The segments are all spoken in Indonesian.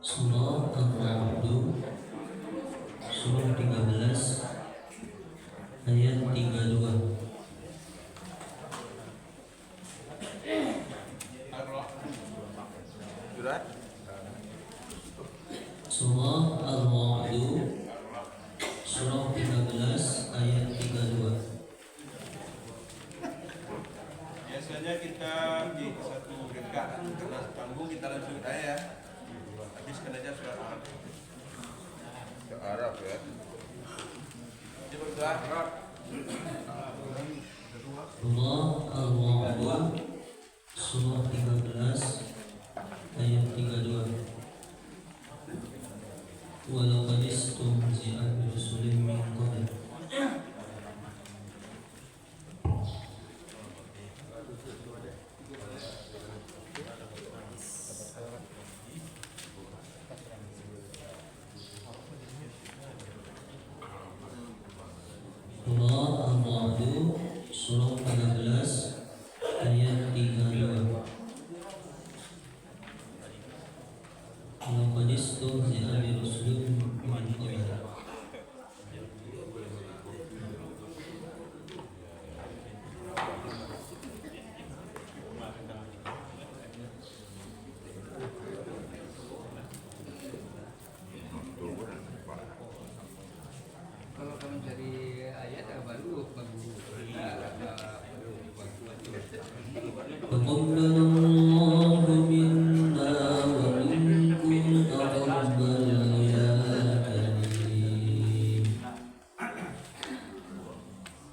Surah Al-Ra'd surah 13 ayat 32. Surah Al-Ra'd surah 13 ayat 32. Biasanya kita di satu rakaat karena tanggung kita langsung ya. Habiskan aja surat Arab. Surat Arab ya. Coba doa Arab. Surah Al-Ra'd surah 13 ayat 32. Walau qad istumzi'a bi rusulin min qabl. Surah Al-Ra'd surah 13 ayat 32. Walau qad istumzi'a bi rusulin min qabl. Kalau mencari ayat baru تقبل الله منا ومنكم تقبل يا كريم.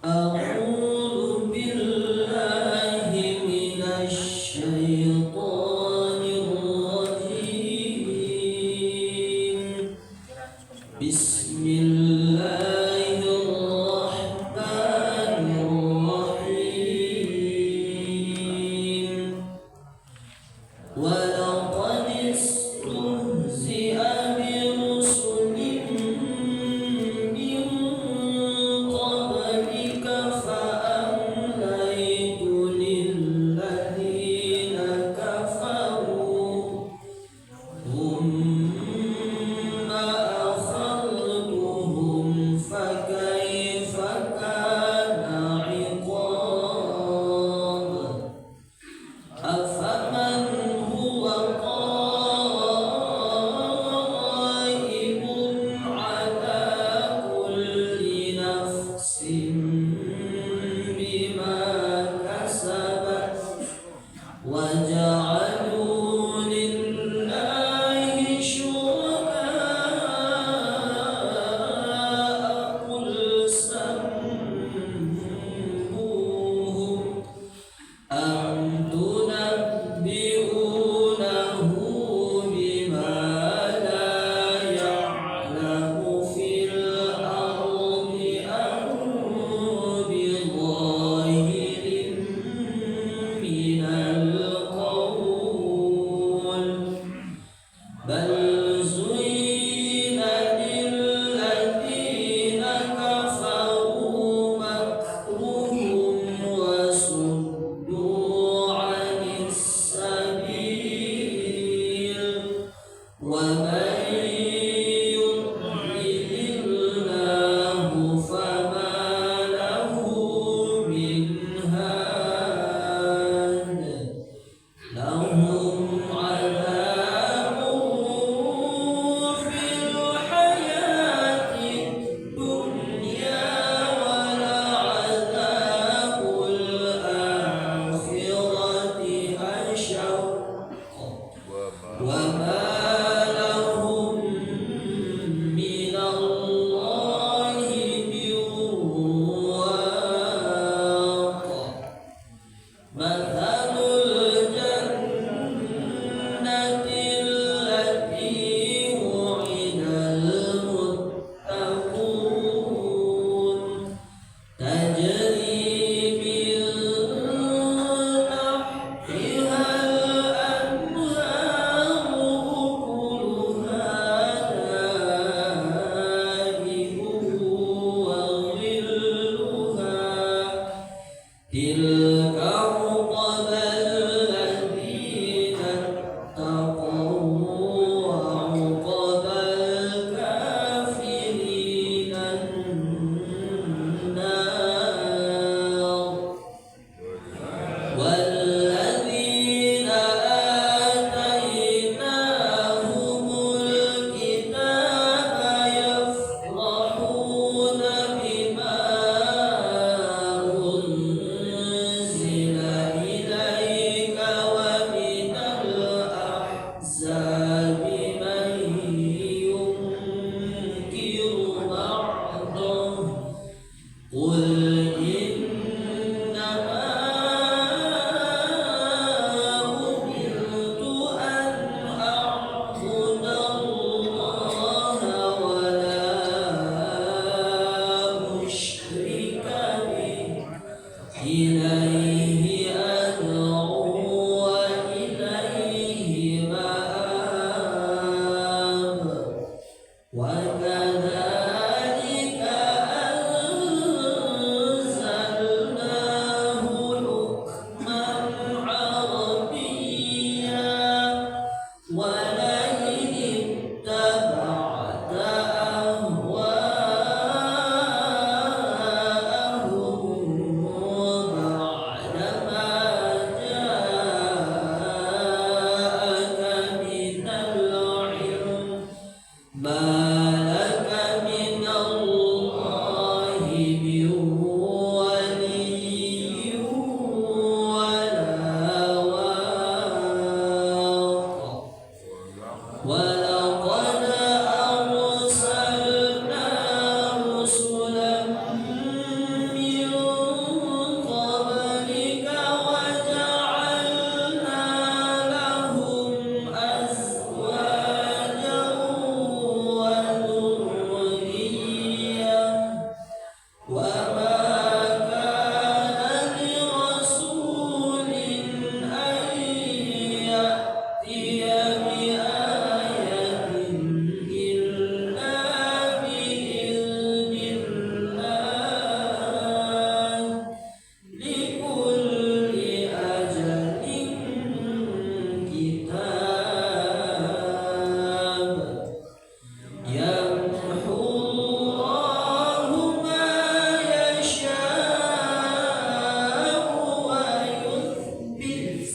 أعوذ بالله من الشيطان الرجيم. بسم الله الرحمن الرحيم. ولقد استهزئ برسل من قبلك فأمليت للذين كفروا ثم أخذتهم فكيف كان عقاب. أفمن هو قائم على كل نفس بما كسبت وجعلوا لله شركاء قل سموهم أم تنبئونه بما لا يعلم في الأرض أم بظاهر من القول بل زين للذين كفروا مكرهم وصدوا عن السبيل ومن يضلل الله فما له من هاد. لهم عذاب في الحياة الدنيا ولعذاب الآخرة أشق وما لهم ولقد أرسلنا رسلا من قبلك وجعلنا لهم أزواجا وذرية وما كان لرسول أن يأتي بآية إلا بإذن الله لكل أجل كتاب يمحو الله ما يشاء ويثبت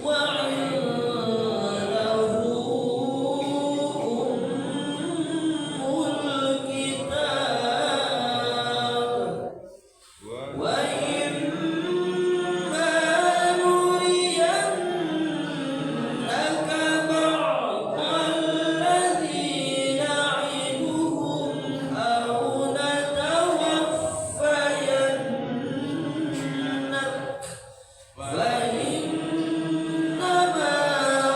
وعنده أم الكتاب وإما نرينك بعض الذي نعدهم أو نتوفينك فإنما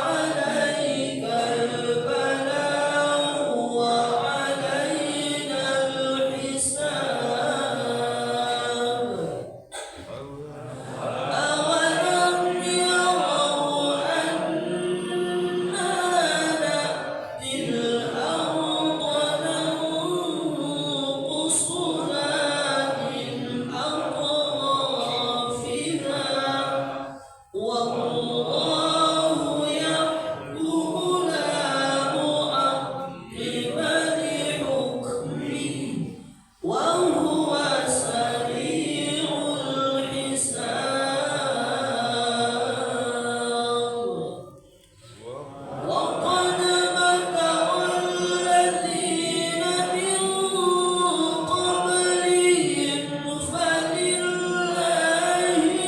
عليك البلاغ وعلينا الحساب أولم يروا أنا نأتي الأرض ننقصها من أطرافها والله يحكم لا معقب لحكمه وهو سريع الحساب وقد مكر الذين من قبلهم فلله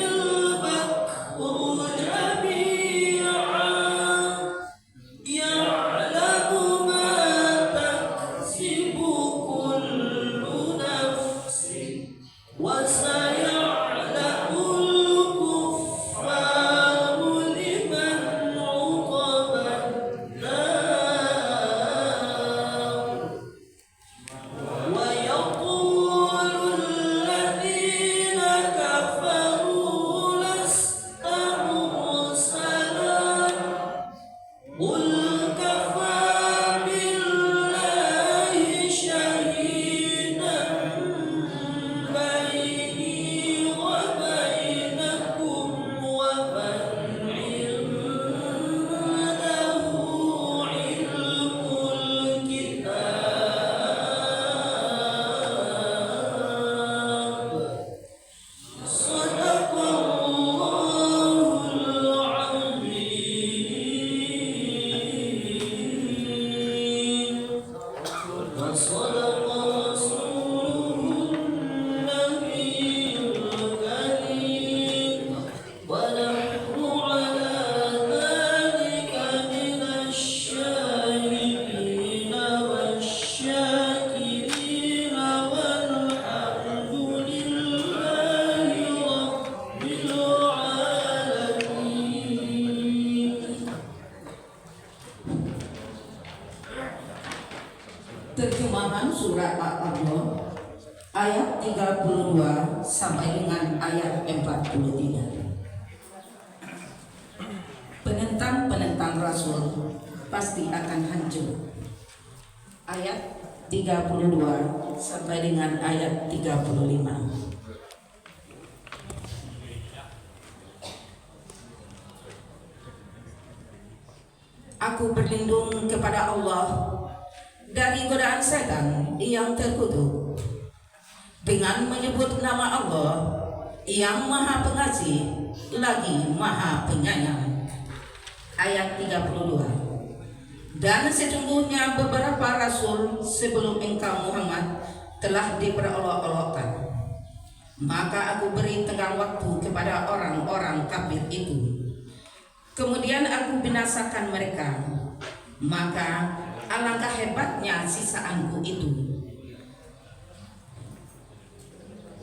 المكر جميعا يعلم ما تكسب كل نفس وسيعلم الكفار لمن عقبى الدار ويقول الذين كفروا لست مرسلا قل كفى بالله شهيدا بيني وبينكم ومن عنده علم الكتاب صدق الله العظيم وصدق رسوله النبي الكريم ونحن على ذلك من الشاهدين والشاكرين والحمد لله رب العالمين. Terjemahan surat Al-A'raf ayat 32 sampai dengan ayat 43. Penentang-penentang Rasul pasti akan hancur. Ayat 32 sampai dengan ayat 35. Aku berlindung kepada Allah dari godaan setan yang terkutuk dengan menyebut nama Allah yang Maha Pengasih lagi Maha Penyayang. Ayat 32. Dan sesungguhnya beberapa rasul sebelum engkau Muhammad telah diperolok-olokkan. Maka aku beri tenggang waktu kepada orang-orang kafir itu. Kemudian aku binasakan mereka. maka alangkah hebatnya sisaanku itu.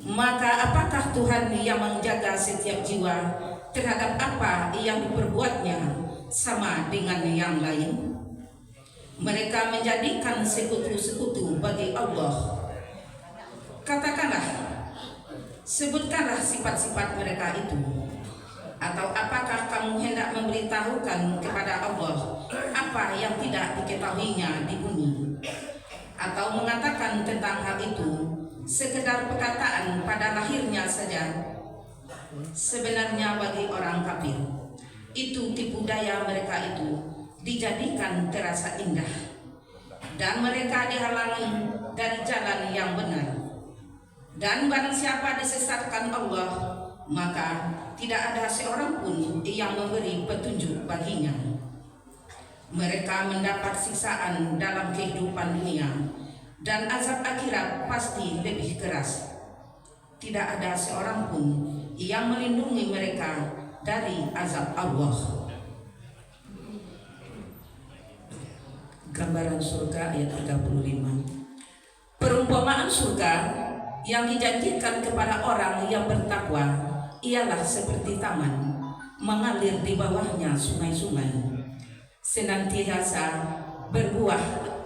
Maka apakah Tuhan yang menjaga setiap jiwa terhadap apa yang diperbuatnya sama dengan yang lain? Mereka menjadikan sekutu-sekutu bagi Allah. Katakanlah, sebutkanlah sifat-sifat mereka itu. Atau apakah kamu hendak memberitahukan kepada Allah apa yang tidak diketahuinya di bumi? Atau mengatakan tentang hal itu sekedar perkataan pada lahirnya saja? Sebenarnya bagi orang kafir, itu tipu daya mereka itu dijadikan terasa indah, dan mereka dihalangi dari jalan yang benar. Dan barang siapa disesatkan Allah, maka tidak ada seorang pun yang memberi petunjuk baginya. Mereka mendapat siksaan dalam kehidupan dunia, dan azab akhirat pasti lebih keras. Tidak ada seorang pun yang melindungi mereka dari azab Allah. Gambaran surga ayat 35. Perumpamaan surga yang dijanjikan kepada orang yang bertakwa ialah seperti taman, mengalir di bawahnya sungai-sungai, senantiasa berbuah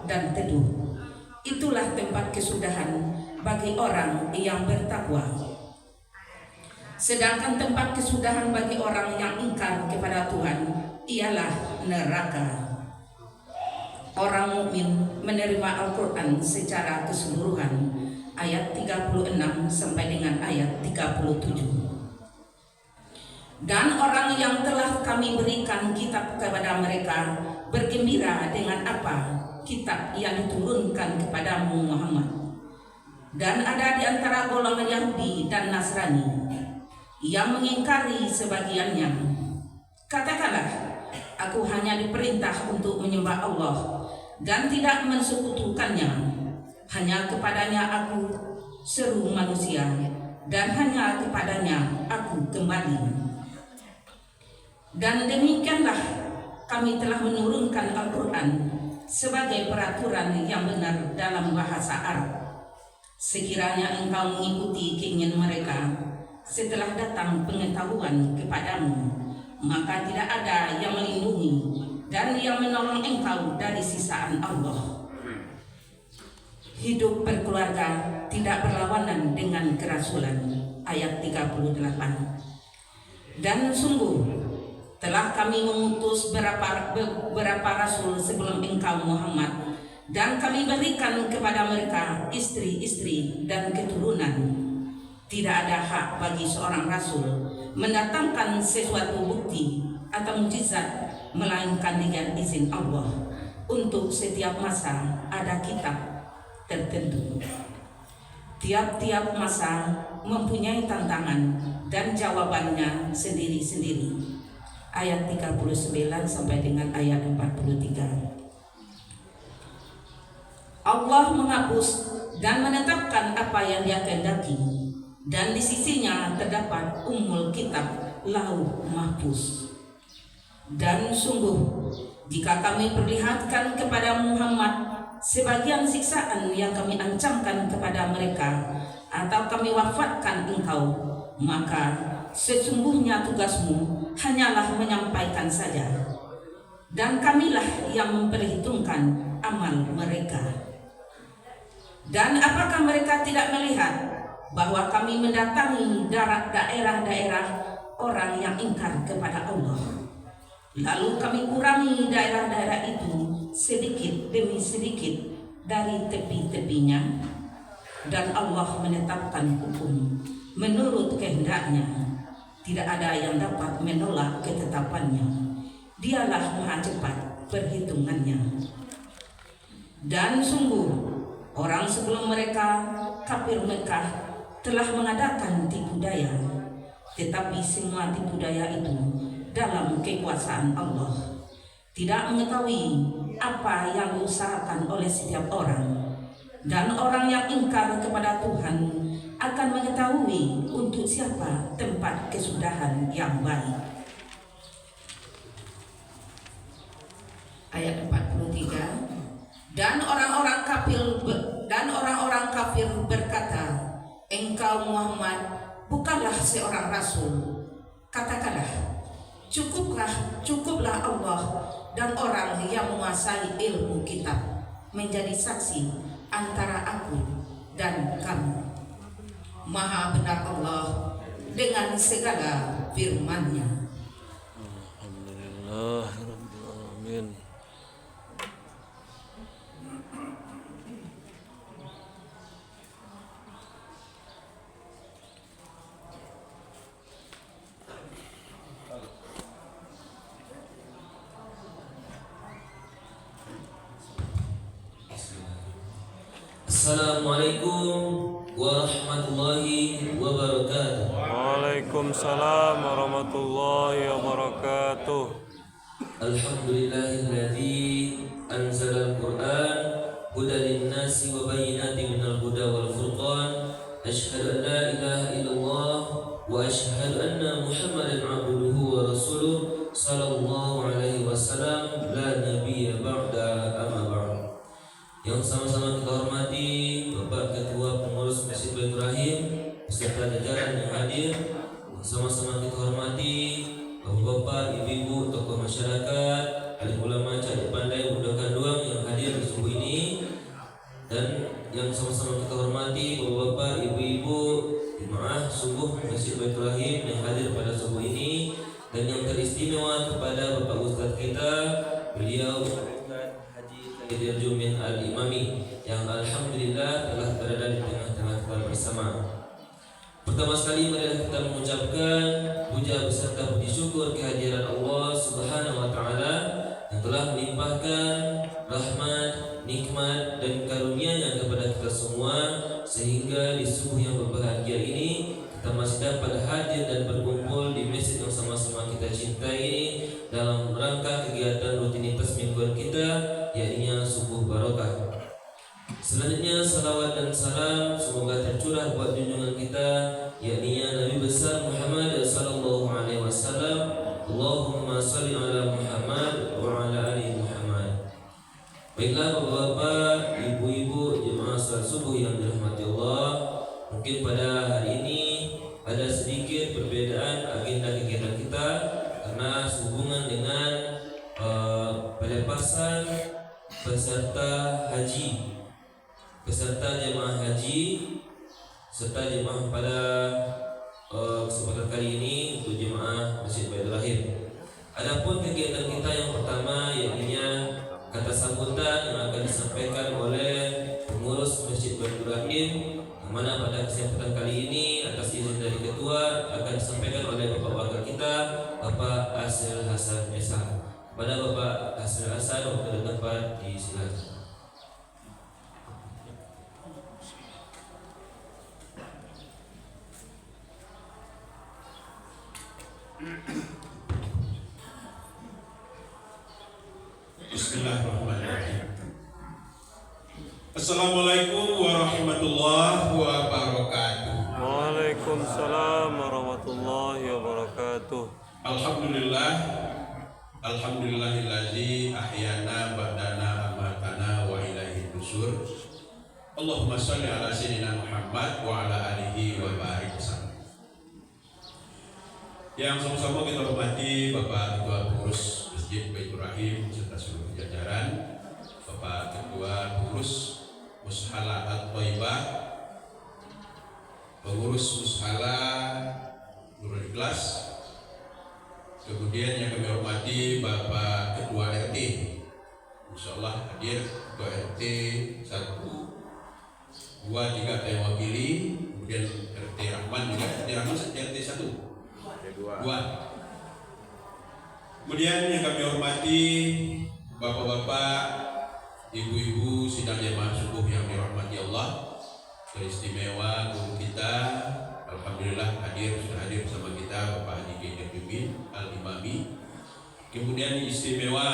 dan teduh. Itulah tempat kesudahan bagi orang yang bertakwa. Sedangkan tempat kesudahan bagi orang yang ingkar kepada Tuhan ialah neraka. Orang mukmin menerima Al-Quran secara keseluruhan, ayat 36 sampai dengan ayat 37. Dan orang yang telah kami berikan kitab kepada mereka bergembira dengan apa kitab yang diturunkan kepadamu Muhammad. Dan ada di antara golongan Yahudi dan Nasrani yang mengingkari sebagiannya. Katakanlah, aku hanya diperintah untuk menyembah Allah dan tidak mensekutukannya. Hanya kepadanya aku seru manusia, dan hanya kepadanya aku kembali. Dan demikianlah kami telah menurunkan Al-Quran sebagai peraturan yang benar dalam bahasa Arab. Sekiranya engkau mengikuti keinginan mereka setelah datang pengetahuan kepadamu, maka tidak ada yang melindungi dan yang menolong engkau dari sisaan Allah. Hidup berkeluarga tidak berlawanan dengan kerasulan, ayat 38. Dan sungguh telah kami mengutus beberapa rasul sebelum engkau Muhammad, dan kami berikan kepada mereka istri-istri dan keturunan. Tidak ada hak bagi seorang rasul mendatangkan sesuatu bukti atau mukjizat melainkan dengan izin Allah. Untuk setiap masa ada kitab tertentu. Tiap-tiap masa mempunyai tantangan dan jawabannya sendiri-sendiri. Ayat 39 sampai dengan ayat 43. Allah menghapus dan menetapkan apa yang Dia kehendaki, dan di sisinya terdapat Ummul Kitab, Lauh Mahfuz. Dan sungguh, jika kami perlihatkan kepada Muhammad sebagian siksaan yang kami ancamkan kepada mereka, atau kami wafatkan engkau, maka sesungguhnya tugasmu hanyalah menyampaikan saja, dan kamilah yang memperhitungkan amal mereka. Dan apakah mereka tidak melihat bahwa kami mendatangi daerah-daerah orang yang ingkar kepada Allah, lalu kami kurangi daerah-daerah itu sedikit demi sedikit dari tepi-tepinya, dan Allah menetapkan hukum menurut kehendaknya. Tidak ada yang dapat menolak ketetapannya. Dialah Maha cepat perhitungannya. Dan sungguh orang sebelum mereka, kafir Mekah, telah mengadakan tipu daya, tetapi semua tipu daya itu dalam kekuasaan Allah. Tidak mengetahui apa yang diusahakan oleh setiap orang, dan orang yang ingkar kepada Tuhan akan mengetahui untuk siapa tempat kesudahan yang baik. ayat 43. Dan orang-orang kafir berkata, engkau Muhammad bukanlah seorang rasul. Katakanlah, cukuplah Allah dan orang yang menguasai ilmu kitab menjadi saksi antara aku dan kamu. Maha benar Allah dengan segala firman-Nya. Alhamdulillah Rabbil Alamin. Assalamualaikum warahmatullahi wabarakatuh. Waalaikumsalam warahmatullahi wabarakatuh. Alhamdulillahilladzi anzala al-Qur'an hudan lin-nasi wa bayyinatin minal huda wal furqan. Asyhadu an la ilaha illallah wa asyhadu anna Muhammadan abduhu wa rasuluh sallallahu alaihi wasallam la nabiyya ba'da amma ba'd. Yang sama-sama kita hormati Bapak Ketua Pengurus Masjid Baitur Rahim beserta jajaran yang hadir, sama-sama kita hormati Bapak-bapak, ibu-ibu, tokoh masyarakat, alim ulama, cari pandai, budak kanduang yang hadir di subuh ini, dan yang sama-sama kita hormati Bapak-bapak, ibu-ibu, jemaah subuh Masjid Baitur Rahim yang hadir pada subuh ini, dan yang teristimewa kepada Bapak Ustadz kita, beliau Haji Jumin Al-Imami yang alhamdulillah telah berada di tengah-tengah kita bersama. Pertama sekali mari kita mengucapkan puja beserta puji syukur kehadiran Allah Subhanahu wa taala yang telah melimpahkan rahmat, nikmat dan karunia-Nya kepada kita semua, sehingga di subuh yang berbahagia ini kita masih dapat hadir dan berkumpul di masjid yang sama-sama kita cintai dalam rangka kegiatan rutinitas mingguan kita, yakni subuh barokah. Selanjutnya salawat dan salam semoga tercurah buat junjungan kita, yakni Nabi besar Muhammad sallallahu alaihi wasallam. Allahumma shalli ala Muhammad wa ala ali Muhammad. Baiklah bapak-bapak, ibu-ibu, jemaah salat subuh yang dirahmati Allah, mungkin pada hari ini ada sedikit perbedaan agenda kegiatan kita karena sehubungan dengan pelepasan peserta haji, peserta jemaah haji serta jemaah pada kesempatan kali ini untuk jemaah Masjid Baitur Rahim. Adapun kegiatan kita yang pertama yakni kata sambutan yang akan disampaikan oleh pengurus Masjid Baitur Rahim, yang mana pada kesempatan kali ini atas izin dari ketua akan disampaikan oleh Bapak Wakil kita, Bapak Asril Hasan Esa. Kepada Bapak Asril Hasan waktu dapat disilakan. Bismillahirrahmanirrahim. Assalamualaikum warahmatullahi wabarakatuh. Waalaikumsalam warahmatullahi wabarakatuh. Alhamdulillah, alhamdulillahillazi ahyana ba'dana amatana wa ilaihi nusur. Allahumma shalli ala sayyidina Muhammad wa ala alihi wa barik wasallam. Yang sama-sama kita hormati Bapak Ketua Pengurus Masjid Baitur Rahim serta seluruh jajaran, Bapak Ketua Pengurus Mushala At-Thaibah, Pengurus Mushala Nurul Ikhlas, kemudian yang kami hormati Bapak Ketua RT, insyaallah hadir Ketua RT 1, 2, 3 saya wakili, kemudian RT Rahman juga, RT Rahman RT 1, 2. Kemudian yang kami hormati bapak-bapak, ibu-ibu sidang jemaah subuh yang dirahmati Allah, teristimewa guru kita, alhamdulillah sudah hadir bersama kita Bapak Haji Jumin Al-Imami. Kemudian istimewa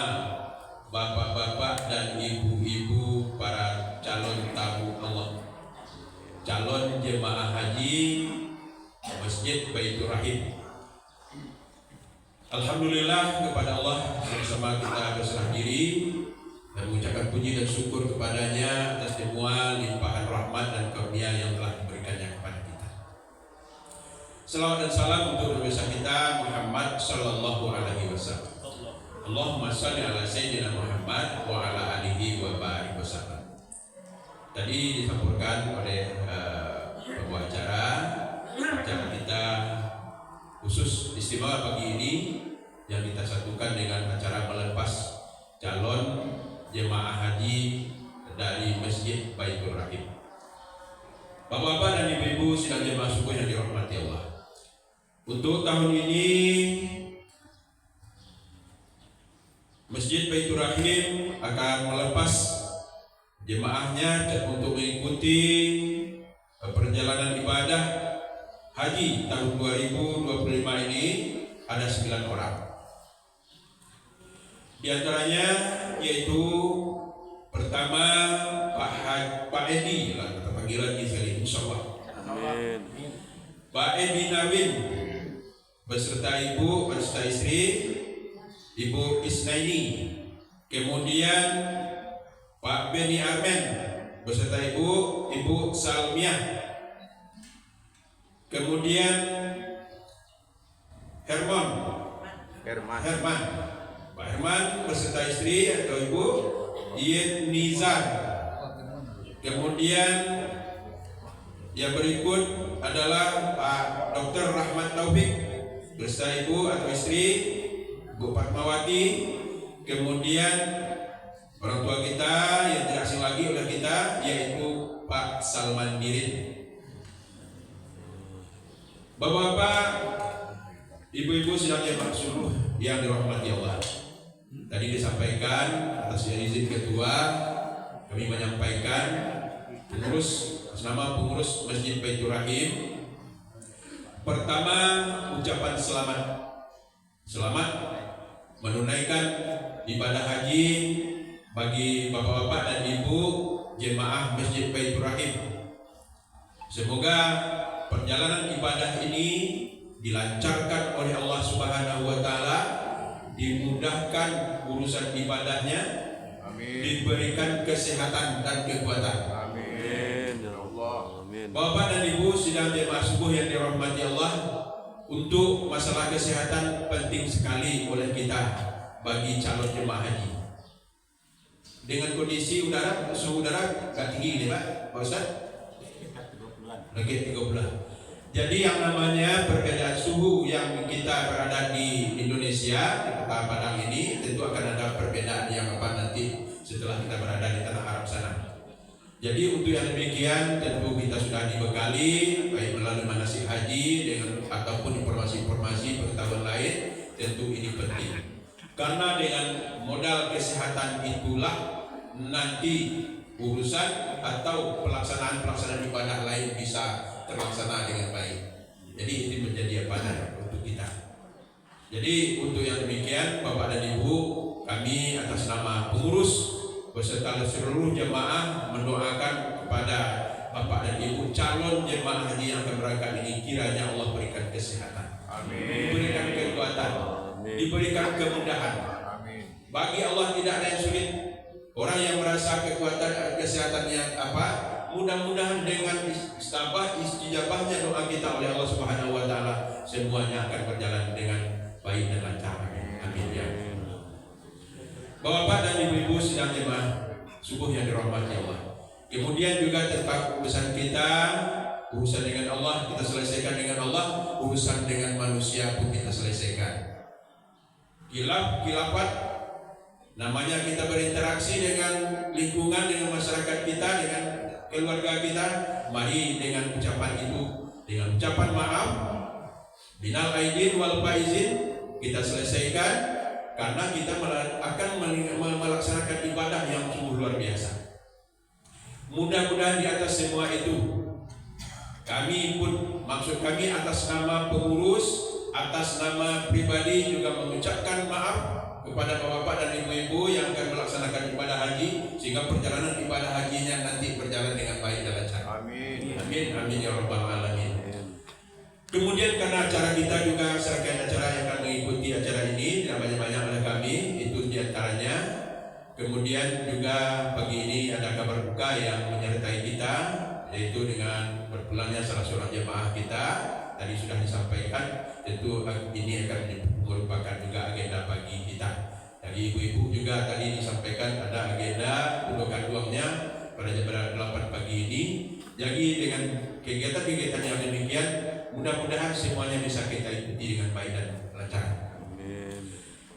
bapak-bapak dan ibu-ibu para calon tamu Allah, calon jemaah haji Masjid Baitur Rahim. Alhamdulillah kepada Allah, bersama kita berserah diri dan mengucapkan puji dan syukur kepadanya atas semua limpahan rahmat dan karunia yang telah diberikannya kepada kita. Selawat dan salam untuk Nabi besar kita Muhammad sallallahu alaihi wasallam. Allahumma shalli ala sayyidina Muhammad wa ala alihi wa barik wasallam. Tadi disampaikan oleh pembawa acara kita khusus istimewa pagi ini yang kita satukan dengan acara melepas calon jemaah haji dari Masjid Baitur Rahim. Bapak-bapak dan ibu-ibu sidang jemaah subuh yang dirahmati Allah. Untuk tahun ini Masjid Baitur Rahim akan melepas jemaahnya untuk mengikuti perjalanan ibadah haji tahun 2025 ini ada 9 orang. Di antaranya yaitu pertama Pak Edi, kita panggil lagi sekali insyaallah. Pak Edi Nawin beserta ibu beserta istri Ibu Isnaini. Kemudian Pak Beni Armen beserta Ibu Salmiah. Kemudian Herman Pak Herman beserta istri atau Ibu Iyet Nizar. Kemudian yang berikut adalah Pak Dr. Rahmat Taufik beserta ibu atau istri Bu Fatmawati. Kemudian orang tua kita yang tidak asing lagi oleh kita yaitu Pak Salman Dirin. Bapak-bapak, ibu-ibu sidang jemaah subuh yang dirahmati Allah. Tadi disampaikan atas izin ketua kami menyampaikan nama pengurus Masjid Baitur Rahim. Pertama, ucapan selamat menunaikan ibadah haji bagi bapak-bapak dan ibu jemaah Masjid Baitur Rahim. Semoga perjalanan ibadah ini dilancarkan oleh Allah Subhanahu wa taala, dimudahkan urusan ibadahnya, diberikan kesehatan dan kekuatan. Amin ya Allah. Amin. Bapak dan ibu sidang jemaah subuh yang dirahmati Allah, untuk masalah kesehatan penting sekali oleh kita bagi calon jemaah haji. Dengan kondisi suhu udara gak tinggi nih Pak Ustaz, lagi 30. Jadi yang namanya perbedaan suhu yang kita berada di Indonesia, di kota Padang ini, tentu akan ada perbedaan yang nanti setelah kita berada di tanah Arab sana. Jadi untuk yang demikian tentu kita sudah dibekali baik melalui manasik haji dengan ataupun informasi-informasi pengetahuan lain, tentu ini penting. Karena dengan modal kesehatan itulah nanti urusan atau pelaksanaan ibadah lain bisa terlaksana dengan baik. Jadi ini menjadi untuk kita. Jadi untuk yang demikian Bapak dan Ibu, kami atas nama pengurus beserta seluruh jemaah mendoakan kepada Bapak dan Ibu calon jemaah haji yang akan berangkat ini, kiranya Allah berikan kesehatan, diberikan kekuatan, diberikan kemudahan. Bagi Allah tidak ada yang sulit. Orang yang merasa kekuatan kesehatannya mudah-mudahan dengan istijabahnya doa kita oleh Allah Subhanahu wa taala, semuanya akan berjalan dengan baik dan lancar. Amin ya. Bapak dan ibu-ibu sidang jemaah subuh yang dirahmati Allah. Kemudian juga tentang urusan kita, urusan dengan Allah kita selesaikan dengan Allah, urusan dengan manusia pun kita selesaikan. Khilafat namanya kita berinteraksi dengan lingkungan, dengan masyarakat kita, dengan keluarga kita. Mari dengan ucapan itu, dengan ucapan maaf, minal aidin wal faizin, kita selesaikan, karena kita akan melaksanakan ibadah yang sungguh luar biasa. Mudah-mudahan di atas semua itu kami pun, maksud kami atas nama pengurus, atas nama pribadi juga mengucapkan maaf kepada bapak-bapak dan ibu-ibu yang akan melaksanakan ibadah haji, sehingga perjalanan ibadah hajinya nanti berjalan dengan baik dan lancar. Amin. Amin. Amin ya rabbal alamin. Kemudian karena acara kita juga serangkaian acara yang akan mengikuti acara ini tidak banyak-banyak oleh kami, itu diantaranya Kemudian juga pagi ini ada kabar duka yang menyertai kita, yaitu dengan berpulangnya salah seorang jemaah kita. Tadi sudah disampaikan, tentu ini akan merupakan juga agenda pagi kita. Dari ibu-ibu juga tadi disampaikan ada agenda undukan uangnya pada jam 8 pagi ini. Jadi dengan kegiatan-kegiatan yang demikian, mudah-mudahan semuanya bisa kita ikuti dengan baik dan lancar.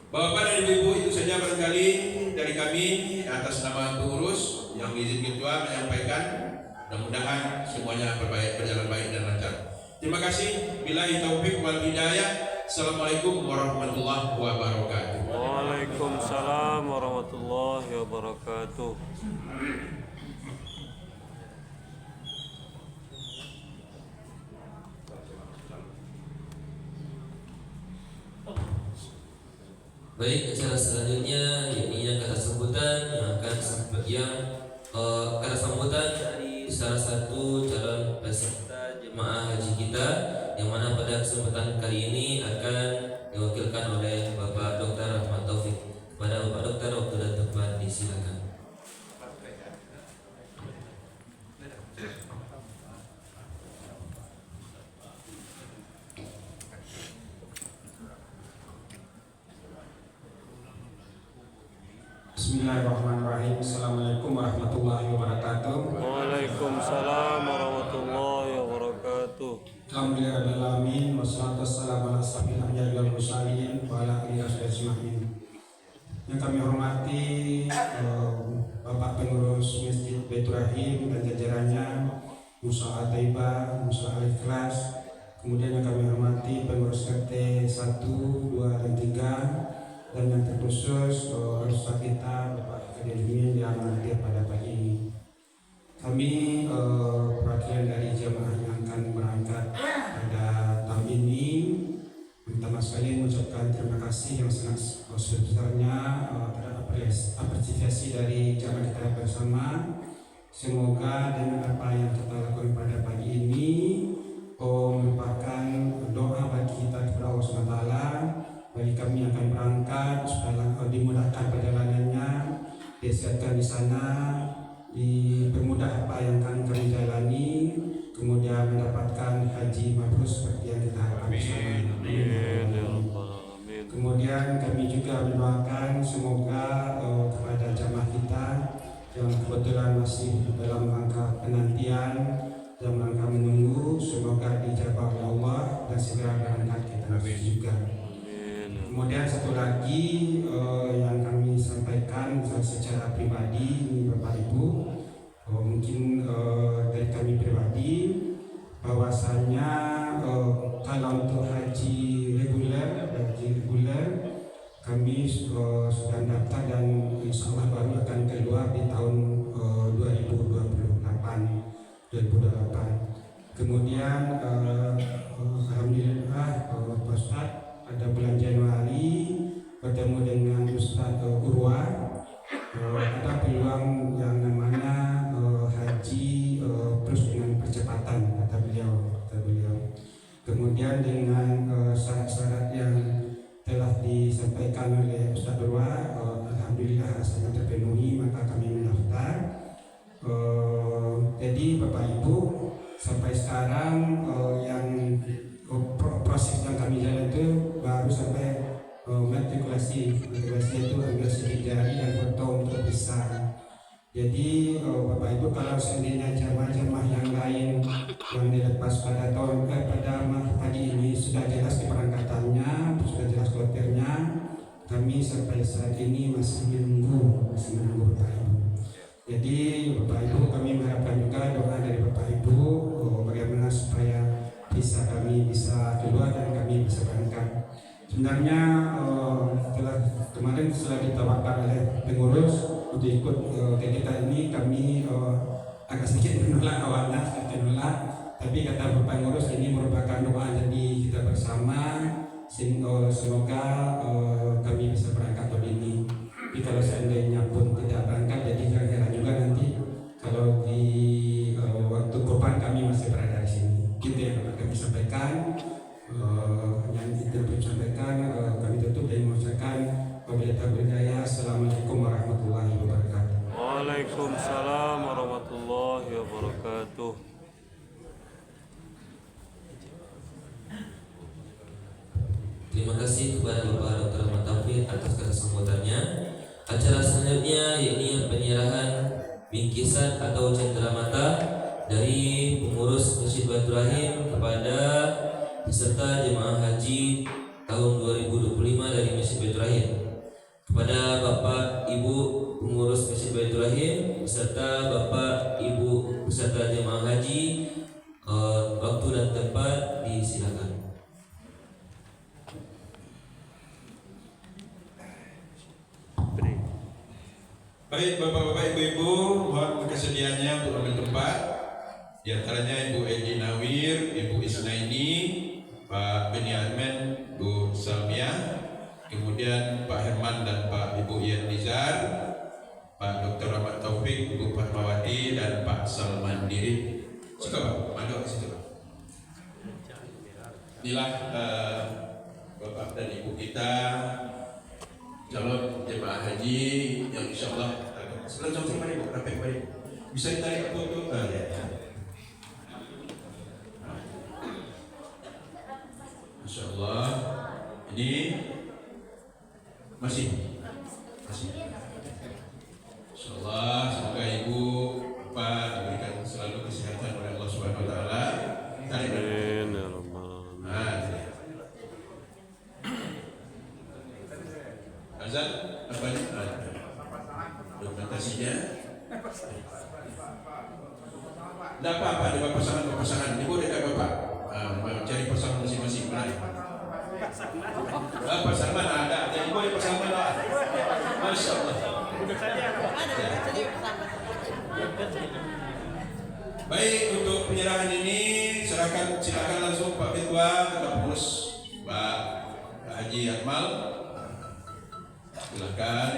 Bapak dan Ibu, itu saja barangkali dari kami atas nama pengurus yang izin ketua menyampaikan. Mudah-mudahan semuanya berjalan baik dan lancar. Terima kasih. Billahi taufik wal hidayah. Assalamualaikum warahmatullahi wabarakatuh. Waalaikumsalam warahmatullahi wabarakatuh. Baik, acara selanjutnya yakni kata sambutan kata sambutan dari salah satu calon peserta jemaah haji kita, yang mana pada kesempatan kali ini akan diwakilkan oleh Bapak Dr. Ahmad Taufik. Kepada Bapak Dokter, waktu dan tempat disilakan. Bismillahirrahmanirrahim. Assalamualaikum warahmatullahi wabarakatuh. Waalaikumsalam warahmatullahi wabarakatuh. Alhamdulillahirabbil alamin, wassalatu wassalamu ala asyrofil anbiya'i wal mursalin wa ala alihi washabihi. Yang kami hormati Bapak Pengurus Masjid Baitur Rahim dan jajarannya, Musa Al-Taibah, Musa Al-Ikhlas. Kemudian yang kami hormati pengurus RT 1, 2, dan 3, dan yang terkhusus Ustaz kita Bapak Akademi yang hadir pada pagi ini. Kami perwakilan dari jemaah yang akan berangkat pada tahun ini, pertama sekali mengucapkan terima kasih yang sangat sebesarnya terhadap apresiasi dari jemaah kita bersama. Semoga dengan apa yang kita lakukan pada pagi ini merupakan doa bagi kita kepada Allah SWT, bagi kami yang akan berangkat supaya dimudahkan perjalanannya, disehatkan di sana, dipermudah apa yang akan kami jalani, kemudian mendapatkan haji mabrur seperti yang kita harapkan bersama. Kemudian kami juga mendoakan semoga kepada jamaah kita yang kebetulan masih dalam rangka penantian, dalam rangka menunggu, semoga dijabah oleh Allah dan segera berangkat kita juga. Kemudian satu lagi yang kami sampaikan secara pribadi ini Bapak Ibu, mungkin dari kami pribadi, bahwasanya kalau untuk haji reguler kami sudah daftar dan insya Allah baru akan keluar di tahun 2028. Kemudian alhamdulillah Pak Ustaz pada bulan Januari bertemu dengan Ustaz Urwa, ada peluang yang namanya haji plus dengan percepatan kata beliau. Kemudian dengan syarat-syarat yang telah disampaikan oleh Ustaz Urwa, alhamdulillah sangat terpenuhi, maka kami mendaftar. Jadi Bapak Ibu, sampai sekarang yang proses yang kami jalan itu baru sampai matrikulasi itu ambil sidik jari dan foto untuk bisa. Jadi Bapak Ibu, kalau seandainya jamaah-jamaah yang lain yang dilepas pada pagi ini sudah jelas keberangkatannya, sudah jelas kloternya, kami sampai saat ini masih menunggu Bapak Ibu. Jadi Bapak Ibu, kami mengharapkan juga doa dari Bapak Ibu bagaimana supaya kami bisa keluar dan kami bisa berangkat. Sebenarnya kemarin setelah ditawarkan oleh pengurus untuk ikut kegiatan ini, kami agak sedikit menolak awalnya, tapi kata Bapak pengurus ini merupakan doa jadi kita bersama, sehingga semoga kami bisa berangkat tahun ini. Tapi kalau seandainya pun tidak berangkat, jadi kira-kira juga nanti kalau di waktu korban kami masih berada di sini. Gitu yang dapat kami sampaikan. Yang kita sampaikan, kami tutup dan mengucapkan wabillahi taufiq. Assalamualaikum warahmatullahi Waalaikumsalam warahmatullahi wabarakatuh. Terima kasih kepada Bapak Dr. Ahmad Taufik atas kata sambutannya. Acara selanjutnya yakni penyerahan bingkisan atau cenderamata dari pengurus Masjid Baitur Rahim kepada peserta jemaah haji tahun 2025 dari Masjid Baitur Rahim. Kepada Bapak Ibu pengurus Masjid Baitur Rahim beserta Bapak Ibu peserta jemaah haji, waktu dan tempat disilakan. Baik Bapak-bapak, Ibu-ibu, mohon kesediaannya untuk ambil tempat. Di antaranya Ibu Edi Nawir, Ibu Isnaini, Pak Beni Ahmed, Bu Salmia, kemudian Pak Herman dan Pak Ibu Ian Nizar, Pak Dr. Ahmad Taufik, Ibu Fatmawati dan Pak Salman Diri. Suka Pak, madu ke situ Pak. Inilah Bapak dan Ibu kita calon jemaah haji yang insyaallah sebelum jam mari Bu, rapi mari. Bisa ditarik foto ya. Insyaallah ini masih insyaallah semoga Ibu Bapak diberikan selalu kesehatan oleh Allah Subhanahu wa taala. Tarik Amin ya rabbal azan apa ini? Dokumentasinya. Tidak apa-apa, ada pasangan. Ibu dekat Bapak. Cari pasangan masing-masing. Pasangan ada. Jadi boleh pasangan lah. Masya Allah. Baik, untuk penyerahan ini silakan langsung Pak Ketua, Ketua Pengurus Pak Haji Akmal. Silakan.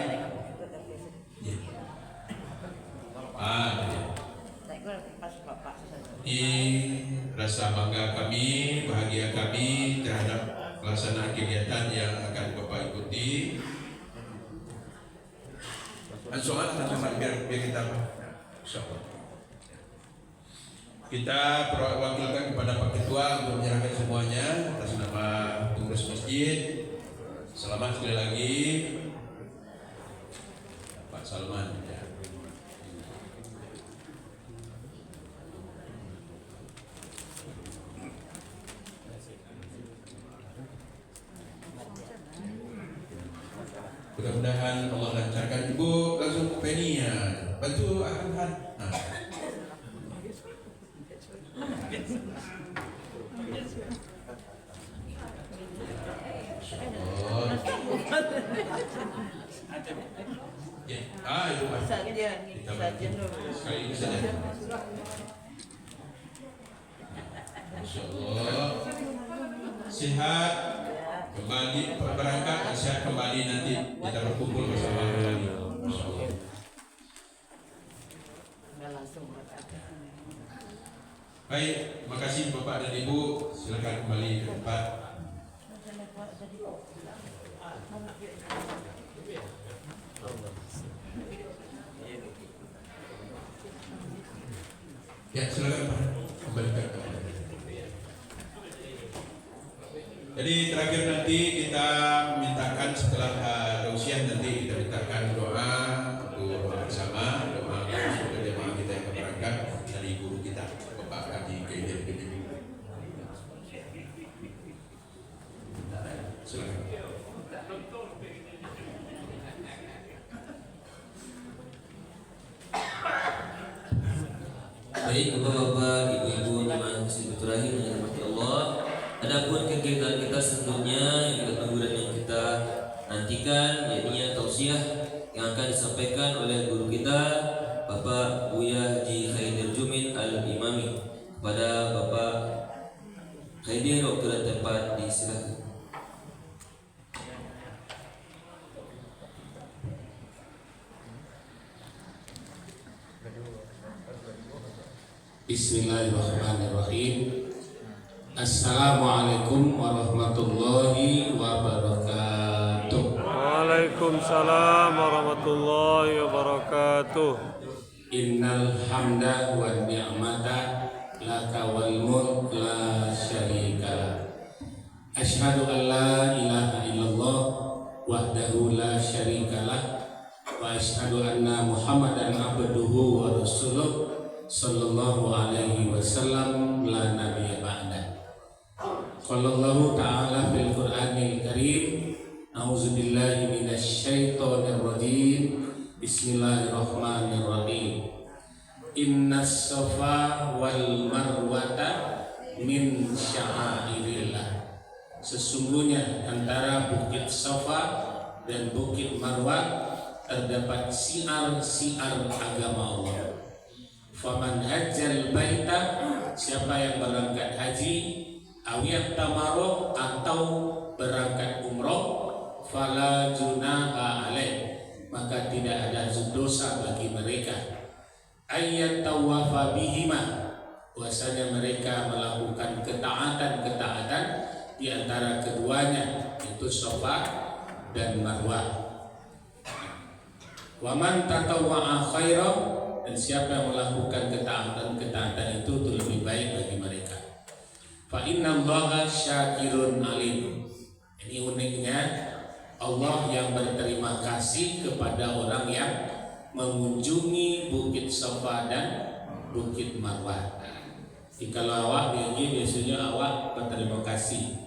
Ini rasa bangga kami, bahagia kami terhadap pelaksanaan kegiatan yang akan Bapak ikuti. Soal biar kita perwakilan kepada Pak Ketua untuk menyerahkan semuanya atas nama pengurus masjid. Selamat sekali lagi Pak Salman. Mudah-mudahan Allah lancarkan. Ibu langsung Penny ya, bantu Arhan. Itu Pak. Sekali ini saja. Masya Allah. Sehat. Kembali berangkat dan sehat kembali nanti kita berkumpul bersama. Masya Allah. Baik, terima kasih Bapak dan Ibu. Silakan kembali ke tempat. Ya, silakan Pak. Kembalikan ke tempat. Jadi terakhir nanti kita mintakan setelah tausiah nanti kita mintakan doa untuk bersama, doa untuk jemaah kita yang berangkat dari guru kita Bapak Haji Kaidir Gede. Silakan. Baik Bapak-bapak, Ibu-ibu jemaah Masjid Baitur Rahim yang dirahmati Allah. Adapun kegiatan kita selanjutnya yang kita tunggu dan yang kita nantikan yaitu tausiah yang akan disampaikan oleh guru kita Bapak Buya Haji Khaidir Jumin Al-Imami. Kepada Bapak Khaidir, waktu dan tempat disilakan. Bismillahirrahmanirrahim. Assalamualaikum warahmatullahi wabarakatuh. Waalaikumsalam warahmatullahi wabarakatuh. Innal hamda wa ni'mata laka wal mulk la syarika lak. Asyhadu an la ilaha illallah wahdahu la syarika lah wa asyhadu anna Muhammadan abduhu wa rasuluh sallallahu alaihi wasallam la nabiyya ba'da. Qala Allah ta'ala fil Qur'anil Karim, a'udzubillahi minasyaitonir rajim. Bismillahirrahmanirrahim. Innas safa wal marwata min sya'airillah. Sesungguhnya antara Bukit Safa dan Bukit Marwah terdapat siar-siar agama Allah. Faman hajjal baita, siapa yang berangkat haji, awiyat tamaro atau berangkat umroh, fala junaha alaih, maka tidak ada dosa bagi mereka. Ayat tawafa bihima, bahwasanya mereka melakukan ketaatan-ketaatan di antara keduanya, itu Safa dan Marwah. Waman tatawwa'a khairan, dan siapa yang melakukan ketaatan-ketaatan itu lebih baik bagi mereka. Fa innallaha syakirun alim. Ini uniknya Allah yang berterima kasih kepada orang yang mengunjungi Bukit Safa dan Bukit Marwah. Kalau awak pergi biasanya awak berterima kasih.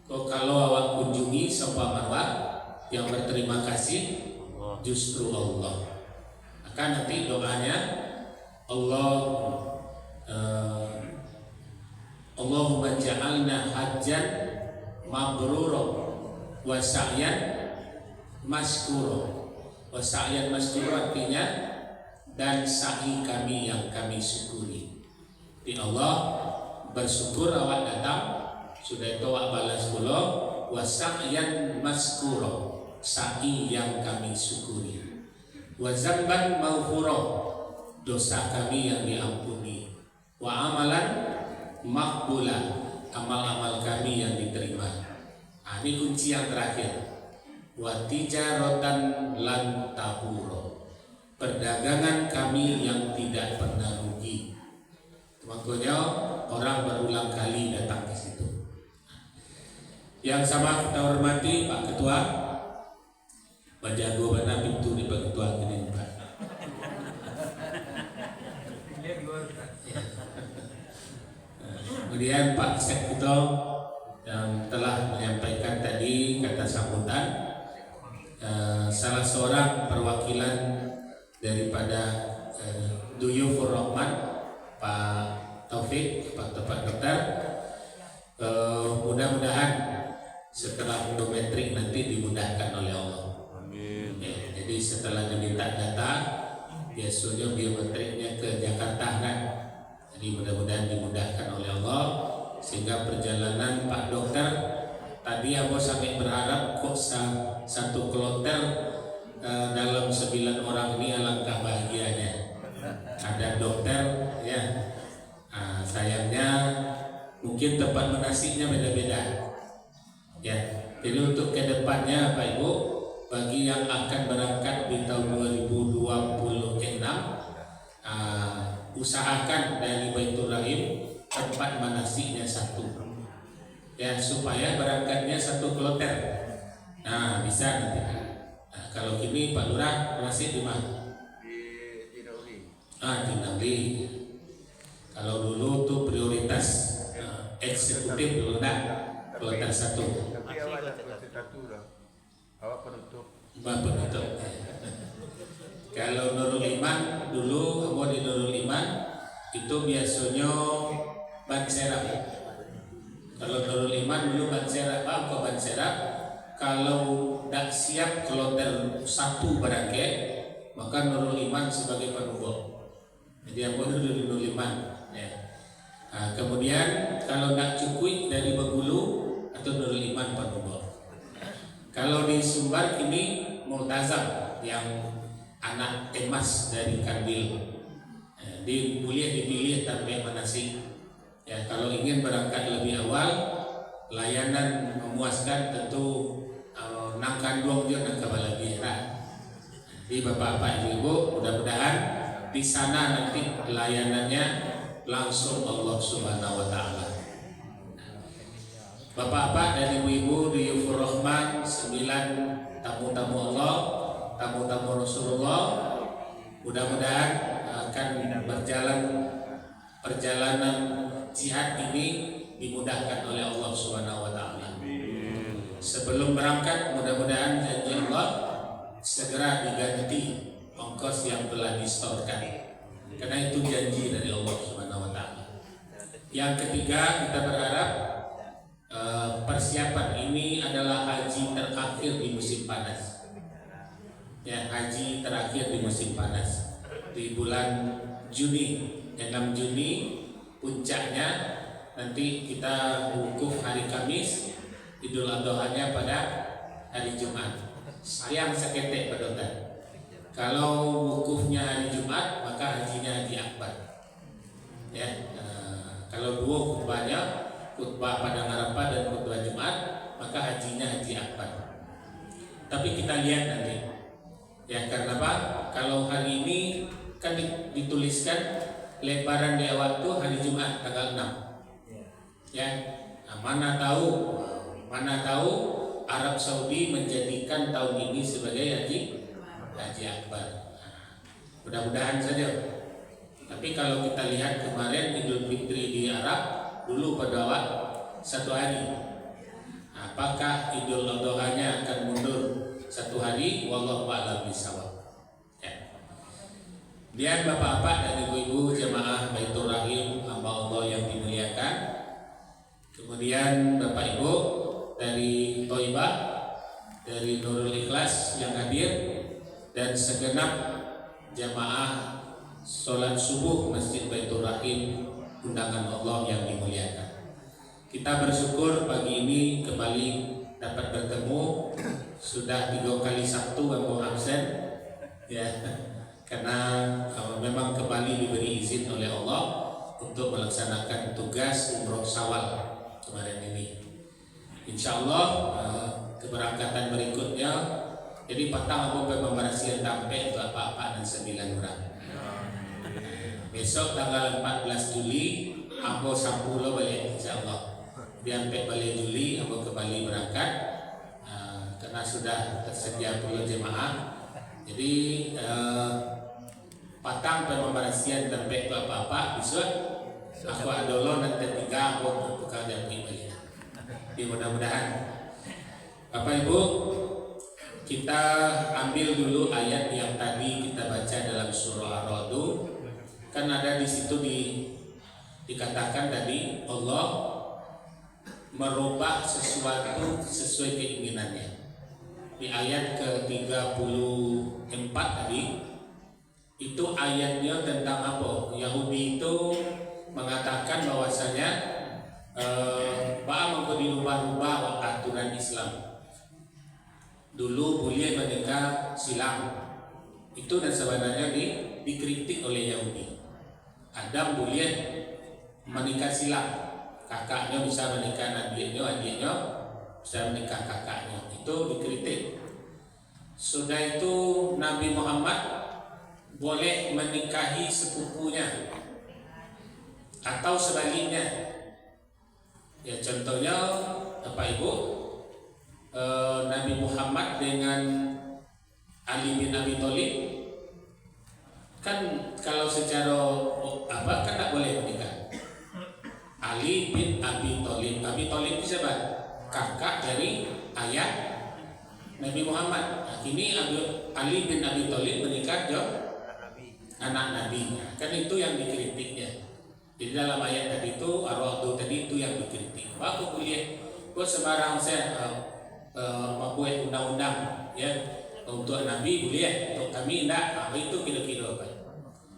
Kalau awak kunjungi Safa Marwah, yang berterima kasih justru Allah. Maka nanti doanya Allahumma ja'alna hajjan mabrura wa sa'yan maskura. Wa sa'yan maskura artinya dan sa'i kami yang kami syukuri. Di Allah bersyukur awak datang, sudah itu awak balas pula. Wa sa'yan maskura, sa'i yang kami syukuri. Wa zamban maghfura, dosa kami yang diampuni. Wa amalan maqbula, amal-amal kami yang diterima. Ini kunci yang terakhir. Wa tijaratan lan tahuro, perdagangan kami yang tidak pernah rugi. Makanya orang berulang kali datang ke situ. Yang sama kita hormati Pak Ketua, Pak Jago mana pintu di Pak Ketua ini Pak. Kemudian Pak Sekito yang telah menyampaikan tadi kata sambutan, salah seorang perwakilan daripada Duyufur Rahman, Pak Taufik, Pak Dokter. Mudah-mudahan setelah endometrik nanti dimudahkan oleh Allah. Amin. Ya, jadi setelah diminta data, biasanya biometriknya ke Jakarta kan. Jadi mudah-mudahan dimudahkan oleh Allah sehingga perjalanan Pak Dokter tadi aku sampai berharap kok satu kloter dalam 9 orang ini alangkah bahagianya. Ada dokter ya. Sayangnya mungkin tempat menasihnya beda-beda. Ya, jadi untuk kedepannya Pak Ibu, bagi yang akan berangkat di tahun 2026, usahakan dari Baitur Rahim tempat manasihnya satu, ya supaya berangkatnya satu kloter. Nah bisa nanti. Nah, kalau kini Pak Lurah manasih di mana? Di Nauli. Di Nauli. Kalau dulu tuh prioritas eksekutif dulu kloter satu. Tapi awak ada kloter satu dah. Awak penutup. Penutup. Kalau Nurul Iman dulu, aku di Nurul Iman itu biasanya ban serap. Kalau Nurul Iman dulu ban serap, kok ban serap. Kalau tidak siap kloter satu berangkat, maka Nurul Iman sebagai penumbuk. Jadi aku dulu di Nurul Iman. Ya. Kemudian kalau tidak cukup dari Bengkulu atau Nurul Iman penumbuk. Kalau di Sumbar kini Multazam yang anak emas dari Kanbil, boleh dipilih tanpa manasik. Ya, kalau ingin berangkat lebih awal, layanan memuaskan tentu nangkan dua dia nangka balabira. Di bapak-bapak ibu, mudah-mudahan di sana nanti layanannya langsung Allah Subhanahu wa taala. Bapak-bapak dan ibu-ibu diyufur rahman, 9 tamu-tamu Allah, tamu-tamu Rasulullah, mudah-mudahan akan berjalan perjalanan jihad ini dimudahkan oleh Allah Subhanahu wa taala. Sebelum berangkat mudah-mudahan janji Allah segera diganti ongkos yang telah disetorkan. Karena itu janji dari Allah Subhanahu wa taala. Yang ketiga, kita berharap persiapan ini adalah haji terakhir di musim panas. Ya, haji terakhir di musim panas di bulan Juni, 6 Juni puncaknya. Nanti kita wukuf hari Kamis, Idul Adha-nya pada hari Jumat. Sayang seketek Pak Dokter. Kalau wukufnya hari Jumat, maka hajinya haji akbar. Ya, kalau dua khutbahnya, khutbah pada Arafah dan khutbah Jumat, maka hajinya haji akbar. Tapi kita lihat nanti. Ya, karena apa? Kalau hari ini kan dituliskan lebaran di awal itu hari Jumat tanggal 6. Ya, mana tahu Arab Saudi menjadikan tahun ini sebagai haji akbar. Mudah-mudahan saja. Tapi kalau kita lihat kemarin Idul Fitri di Arab dulu pada waktu 1 hari. Apakah Idul Adha-nya akan mundur 1 hari? Wallahu a'lam bishawab. Ya. Biar bapak-bapak dan ibu-ibu jemaah Baitur Rahim hamba Allah yang dimuliakan. Kemudian bapak ibu dari Thaibah, dari Nurul Ikhlas yang hadir, dan segenap jamaah sholat subuh Masjid Baitur Rahim undangan Allah yang dimuliakan. Kita bersyukur pagi ini kembali dapat bertemu. Sudah 3 kali Sabtu aku absen, ya, karena memang kembali diberi izin oleh Allah untuk melaksanakan tugas umroh Syawal kemarin ini. Insya Allah keberangkatan berikutnya, jadi patang apa pembersihan tampe itu apa-apa dan 9 orang. Besok tanggal 14 Juli aku 10 balik insya Allah. Diampe balik Juli aku kembali berangkat karena sudah tersedia puluh jemaah. Jadi patang pembersihan tampe itu apa-apa besok aku adolo nanti 3 aku bekal dan balik. Mudah-mudahan Bapak Ibu, kita ambil dulu ayat yang tadi kita baca dalam surah Ar-Ra'd. Kan ada di situ dikatakan tadi Allah merubah sesuatu sesuai keinginannya. Di ayat ke-34 tadi itu ayatnya tentang apa? Yahudi itu mengatakan bahwasanya mengko dirubah-rubah aturan Islam. Dulu boleh menikah silang. Itu dan sebenarnya dikritik oleh Yahudi. Adam boleh menikah silang. Kakaknya bisa menikah adiknya bisa menikah kakaknya. Itu dikritik. Sudah itu Nabi Muhammad boleh menikahi sepupunya atau sebaliknya. Ya, contohnya Bapak Ibu, Nabi Muhammad dengan Ali bin Abi Thalib kan kalau secara kan tak boleh menikah. Ali bin Abi Thalib, Abi Thalib itu siapa? Kakak dari ayah Nabi Muhammad. Nah, ini Ali bin Abi Thalib menikah anak Nabi. Kan itu yang dikritiknya. Jadi dalam ayat tadi itu Ar-Ra'd tadi itu yang dikritik. Aku boleh buat sembarang saya membuat undang-undang ya untuk Nabi boleh, untuk kami tidak. Apa itu kira-kira apa?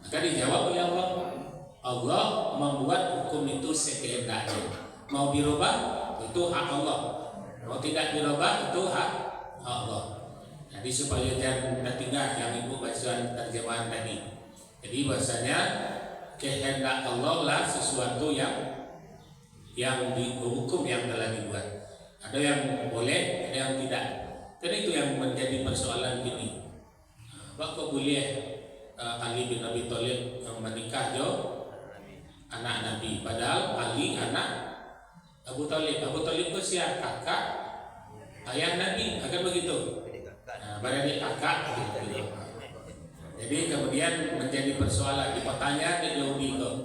Maka dijawab oleh Allah. Allah membuat hukum itu sekehendaknya. Mau dirubah itu hak Allah. Mau tidak dirubah itu hak Allah. Jadi supaya jangan tertinggal yang ibu bacaan terjemahan tadi. Jadi bahasanya kehendak Allah lah sesuatu yang dihukum yang telah dibuat. Ada yang boleh, ada yang tidak. Dan itu yang menjadi persoalan ini. Kok boleh Ali bin Abi Thalib menikah jo anak Nabi, padahal Ali anak Abu Thalib. Abu Thalib itu siapa? Kakak ayah Nabi, akan begitu. Nah, berarti kakak gitu. Jadi kemudian menjadi persoalan, dipertanyaan ke Yahudi kok.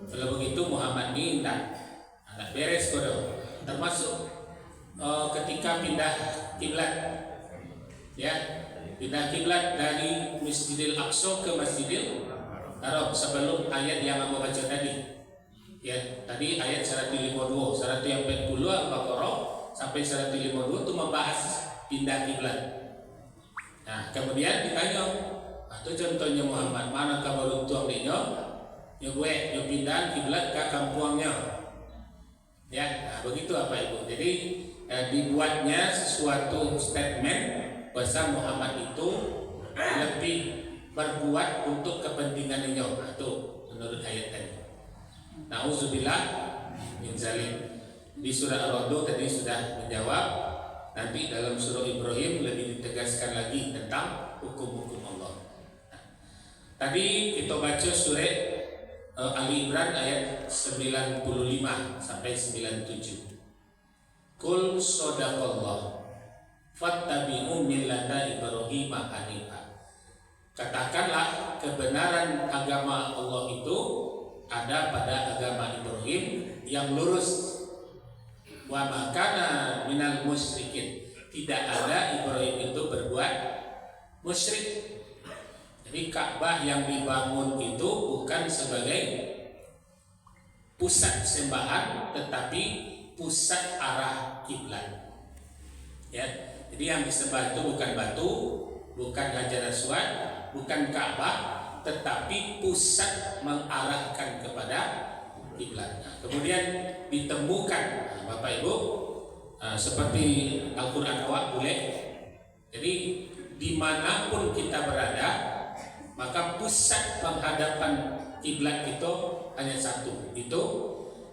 Kalau begitu Muhammad ini tidak beres kok. Termasuk ketika pindah kiblat, ya, pindah kiblat dari Masjidil Aqsa ke Masjidil Haram sebelum ayat yang aku baca tadi. Ya, tadi ayat 152, 140 Al-Baqarah sampai 152 itu membahas pindah kiblat. Nah, kemudian ditanya, atau contohnya Muhammad, mana kabar tuang dia? Ya gue, ya pindah kiblat ke kampungnya. Ya, nah, begitu apa Ibu. Jadi dibuatnya sesuatu statement bahwa Muhammad itu lebih berbuat untuk kepentingan dia. Nah, itu menurut ayat tadi. Nauzubillah min zalim. Di surah Ar-Ra'd tadi sudah menjawab. Nanti dalam surah Ibrahim lebih ditegaskan lagi tentang hukum-hukum Allah. Tadi kita baca surah Ali Imran ayat 95 sampai 97. Qul sadaqallah fattabi'u millata Ibrahim hanifan. Katakanlah kebenaran agama Allah itu ada pada agama Ibrahim yang lurus. Wa makana minal musyrikin. Tidak ada Ibrahim itu berbuat musyrik. Jadi Ka'bah yang dibangun itu bukan sebagai pusat sembahan, tetapi pusat arah kiblat. Ya, jadi yang disembah itu bukan batu, bukan Hajar Aswad, bukan Ka'bah, tetapi pusat mengarahkan kepada kiblat. Nah, kemudian ditemukan, Bapak Ibu, seperti Al-Quran awak boleh. Jadi dimanapun kita berada, maka pusat penghadapan kiblat itu hanya satu, itu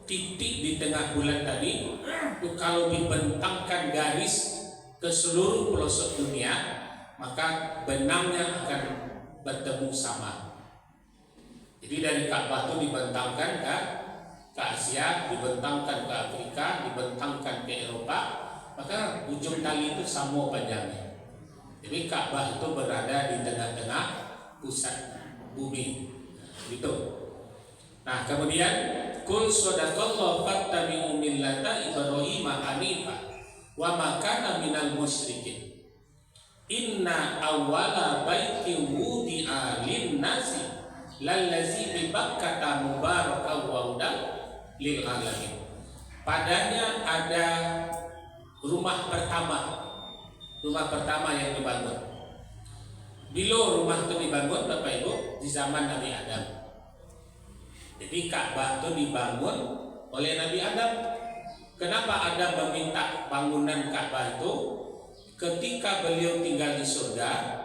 titik di tengah bulan tadi. Itu kalau dibentangkan garis ke seluruh pelosok dunia, maka benangnya akan bertemu sama. Jadi dari Ka'bah itu dibentangkan ke Asia, dibentangkan ke Afrika, dibentangkan ke Eropa, maka ujung tali itu sama panjangnya. Jadi Ka'bah itu berada di tengah-tengah pusat bumi, gitu. Nah, kemudian kul sadaqallahu fattabi'u millata Ibrahim hanifan wa ma kana minal musyrikin. Inna awwala baiti wudi'a lin-nasi lallazi bi Bakkah mubarakan wa hudan lil alamin. Padanya ada rumah pertama yang dibangun. Bila rumah itu dibangun, Bapak Ibu, di zaman Nabi Adam. Jadi Ka'bah itu dibangun oleh Nabi Adam. Kenapa Adam meminta bangunan Ka'bah itu? Ketika beliau tinggal di surga,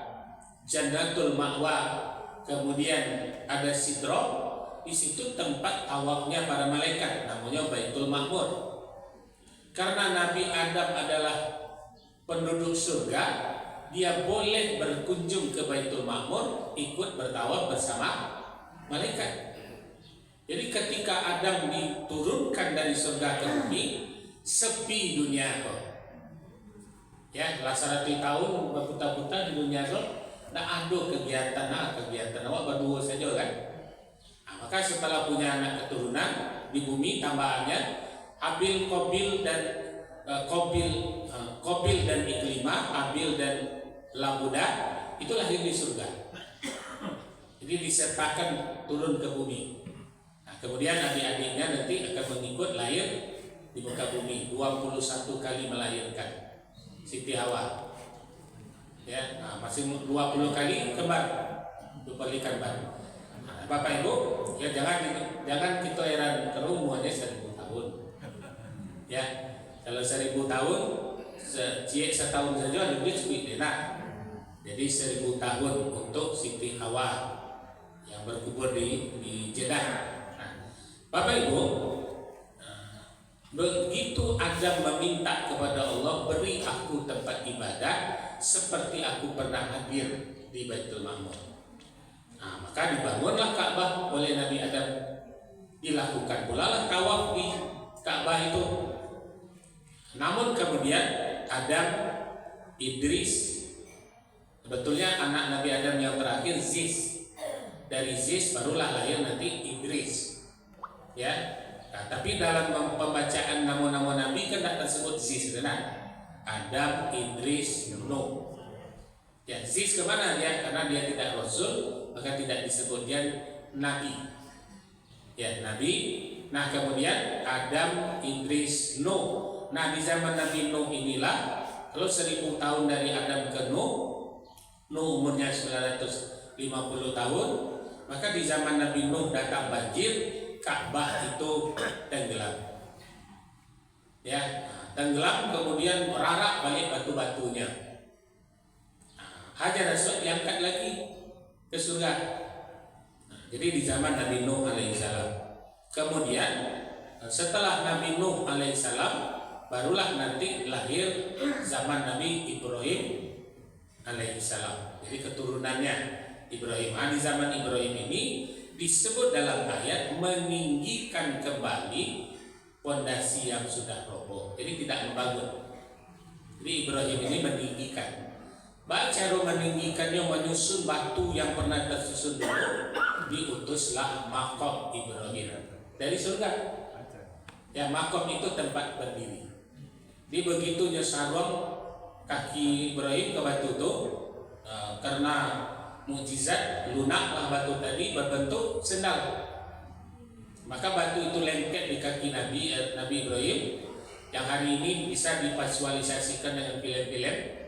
Jannatul Ma'wa, kemudian ada Sidrah, di situ tempat tawafnya para malaikat, namanya Baitul Ma'mur. Karena Nabi Adam adalah penduduk surga, dia boleh berkunjung ke Baitul Ma'mur, ikut bertawaf bersama malaikat. Jadi ketika Adam diturunkan dari surga ke bumi, sepi dunia kok. Ya, lasarati tahun berputar-putar di dunia kok, nah ada kegiatan awak berdua saja kan. Nah, maka setelah punya anak keturunan di bumi, tambahannya Habil, Qabil dan Iklimah, Habil dan Labuda itu lahir di surga. Jadi disertakan turun ke bumi. Nah, kemudian adik-adiknya nanti akan mengikut lahir di muka bumi. 21 kali melahirkan Siti Hawa. Ya, nah, masih 20 kali kembar, dupalikan baru. Nah, Bapak Ibu, ya jangan kita heran kalau umurnya 1000 tahun. Ya, kalau 1000 tahun, setahun saja ada duit seperti enak. Jadi 1000 tahun untuk Siti Hawa yang berkubur di Jeddah. Nah, Bapak Ibu, begitu Adam meminta kepada Allah, beri aku tempat ibadah seperti aku pernah hadir di Baitul Ma'mur. Nah, maka dibangunlah Ka'bah oleh Nabi Adam. Dilakukan pula lah tawaf di Ka'bah itu. Namun kemudian Adam, Idris, sebetulnya anak Nabi Adam yang terakhir Ziz. Dari Ziz barulah lahir nanti Idris. Ya. Nah, tapi dalam pembacaan nama-nama Nabi kan tidak tersebut Ziz, benar? Adam, Idris, Nuh. Ya, Ziz kemana dia? Karena dia tidak Rasul, maka tidak disebut dia Nabi. Ya, Nabi. Nah, kemudian Adam, Idris, Nuh. Nah, di zaman Nabi Nuh inilah, kalau 1000 tahun dari Adam ke Nuh, Nuh umurnya 950 tahun, maka di zaman Nabi Nuh datang banjir, Ka'bah itu tenggelam. Ya, tenggelam kemudian merarak balik batu-batunya. Hajar Aswad diangkat lagi ke surga. Jadi di zaman Nabi Nuh alaihissalam. Kemudian setelah Nabi Nuh alaihissalam, barulah nanti lahir zaman Nabi Ibrahim alaihissalam. Jadi keturunannya Ibrahim. Di zaman Ibrahim ini disebut dalam ayat meninggikan kembali pondasi yang sudah roboh. Jadi tidak membangun. Jadi Ibrahim ini meninggikan. Cara meninggikannya menyusun batu yang pernah tersusun dulu. Diutuslah makom Ibrahim dari surga. Ya, makom itu tempat berdiri. Di begitunya sarung kaki Ibrahim ke batu itu, karena mukjizat lunaklah batu tadi berbentuk sendal. Maka batu itu lengket di kaki Nabi Ibrahim, yang hari ini bisa divisualisasikan dengan film-film.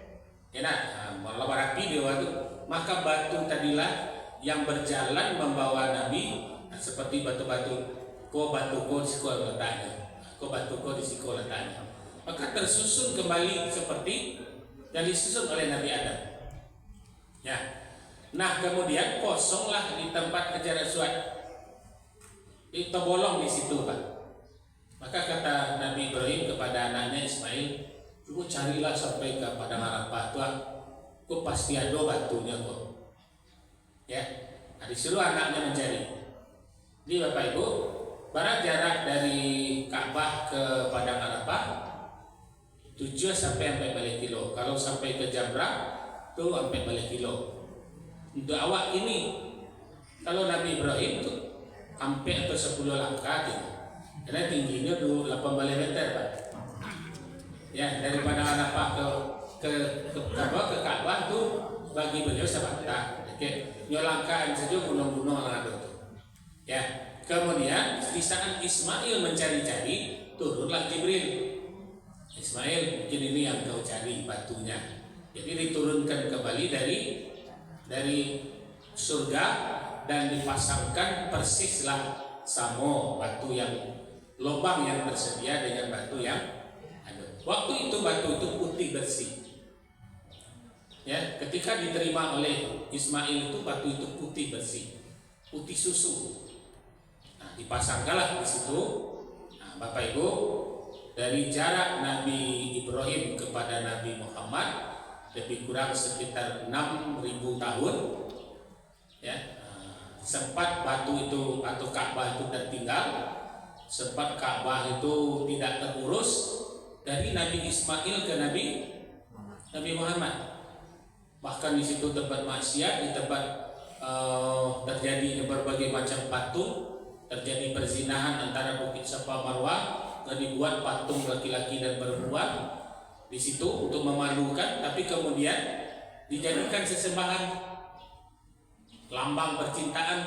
Enak, malah rapi dia waktu. Maka batu tadilah yang berjalan membawa Nabi, seperti batu-batu. Ko batu ko di sekolah letaknya, ko batu ko di sekolah letaknya. Maka tersusun kembali seperti yang disusun oleh Nabi Adam. Ya. Nah, kemudian kosonglah di tempat Hajar Aswad. Itu bolong di situ, Pak. Maka kata Nabi Ibrahim kepada anaknya Ismail, "Coba carilah sampai ke padang Arafah tuh. Kok pasti ada batunya kok." Ya. Nah, disuruh anaknya mencari. Jadi Bapak Ibu, berapa jarak dari Ka'bah ke padang Arafah? 7 sampai 14 kilo. Kalau sampai ke Jamrah itu 14 kilo. Untuk awak ini, kalau Nabi Ibrahim itu hampir atau 10 langkah gitu. Karena tingginya 18 meter, Pak. Ya, dari padang Arafah ke Ka'bah itu bagi beliau sebatang. Oke, nyolangkaan saja gunung-gunung yang ada itu. Ya, kemudian di saat Ismail mencari-cari, turunlah Jibril. Ismail, mungkin ini yang kau cari batunya. Jadi diturunkan kembali dari surga dan dipasangkan persislah samo batu yang lubang yang tersedia dengan batu yang ada. Waktu itu batu itu putih bersih. Ya, ketika diterima oleh Ismail itu batu itu putih bersih, putih susu. Nah, dipasangkanlah di situ. Nah, Bapak Ibu, dari jarak Nabi Ibrahim kepada Nabi Muhammad lebih kurang sekitar 6.000 tahun. Ya, sempat batu itu atau Ka'bah itu tertinggal, sempat Ka'bah itu tidak terurus dari Nabi Ismail ke Nabi Muhammad. Bahkan di situ tempat maksiat, di tempat terjadi berbagai macam patung, terjadi perzinahan antara Bukit Safa Marwah, dan dibuat patung laki-laki dan perempuan di situ untuk memalukan, tapi kemudian dijadikan sesembahan lambang percintaan.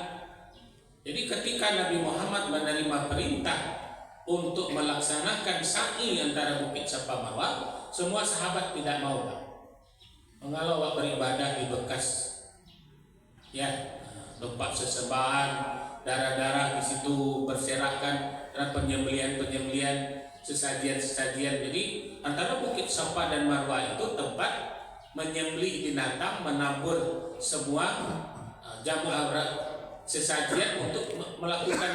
Jadi ketika Nabi Muhammad menerima perintah untuk melaksanakan sa'i antara Bukit Safa Marwah, semua sahabat tidak mau, Pak. Mengalau beribadah di bekas ya tempat sesembahan, darah-darah di situ berserakan, dan penyembelihan sesajian. Jadi antara Bukit Safa dan Marwah itu tempat menyembelih binatang, menabur semua sesajian untuk melakukan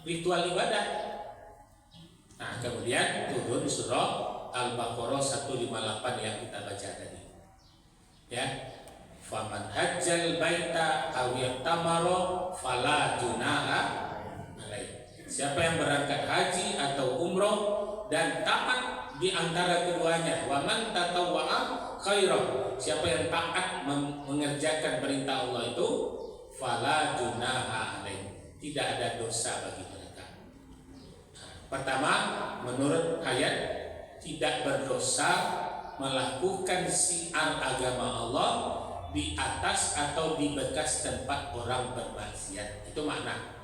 ritual ibadah. Nah, kemudian turun surah Al-Baqarah 158 yang kita baca tadi. Ya. Faman hajjal baita aw i'tamara fala junaha alaih. Siapa yang berangkat haji atau umroh dan taat di antara keduanya, wa man tatawwa'a khairan, siapa yang taat mengerjakan perintah Allah itu, fala junaha alaih, tidak ada dosa bagi mereka. Pertama, menurut ayat tidak berdosa melakukan syiar agama Allah di atas atau di bekas tempat orang bermaksiat. Itu makna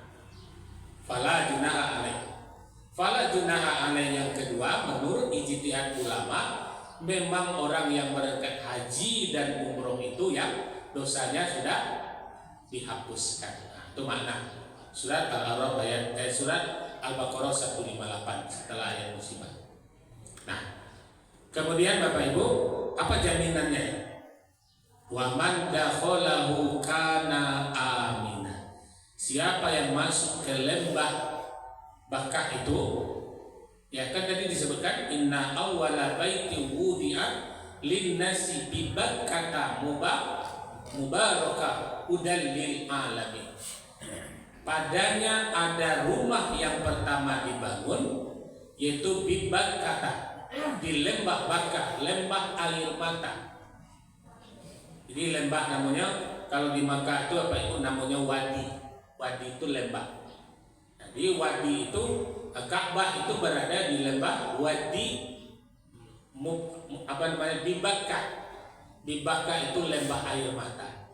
fala junaha alaih. Fala junaha alaih yang kedua, menurut ijtihad ulama, memang orang yang berangkat haji dan umroh itu yang dosanya sudah dihapuskan. Nah, itu makna surat Al-A'raf surat Al-Baqarah 158 setelah ayat musibah. Nah, kemudian Bapak Ibu, apa jaminannya? Wa man dakhalahu kana amina. Siapa yang masuk ke lembah Bakkah itu, ya kan tadi disebutkan inna awwala baiti wudi'a linnasi bi Bakkata mubarakah hudal lil alamin. Padanya ada rumah yang pertama dibangun, yaitu bi Bakkata, di lembah Bakkah, lembah air mata. Jadi lembah namanya, kalau di Makkah itu apa itu namanya wadi. Wadi itu lembah. Jadi wadi itu, Ka'bah itu berada di lembah wadi di Bakkah. Di Bakkah itu lembah air mata.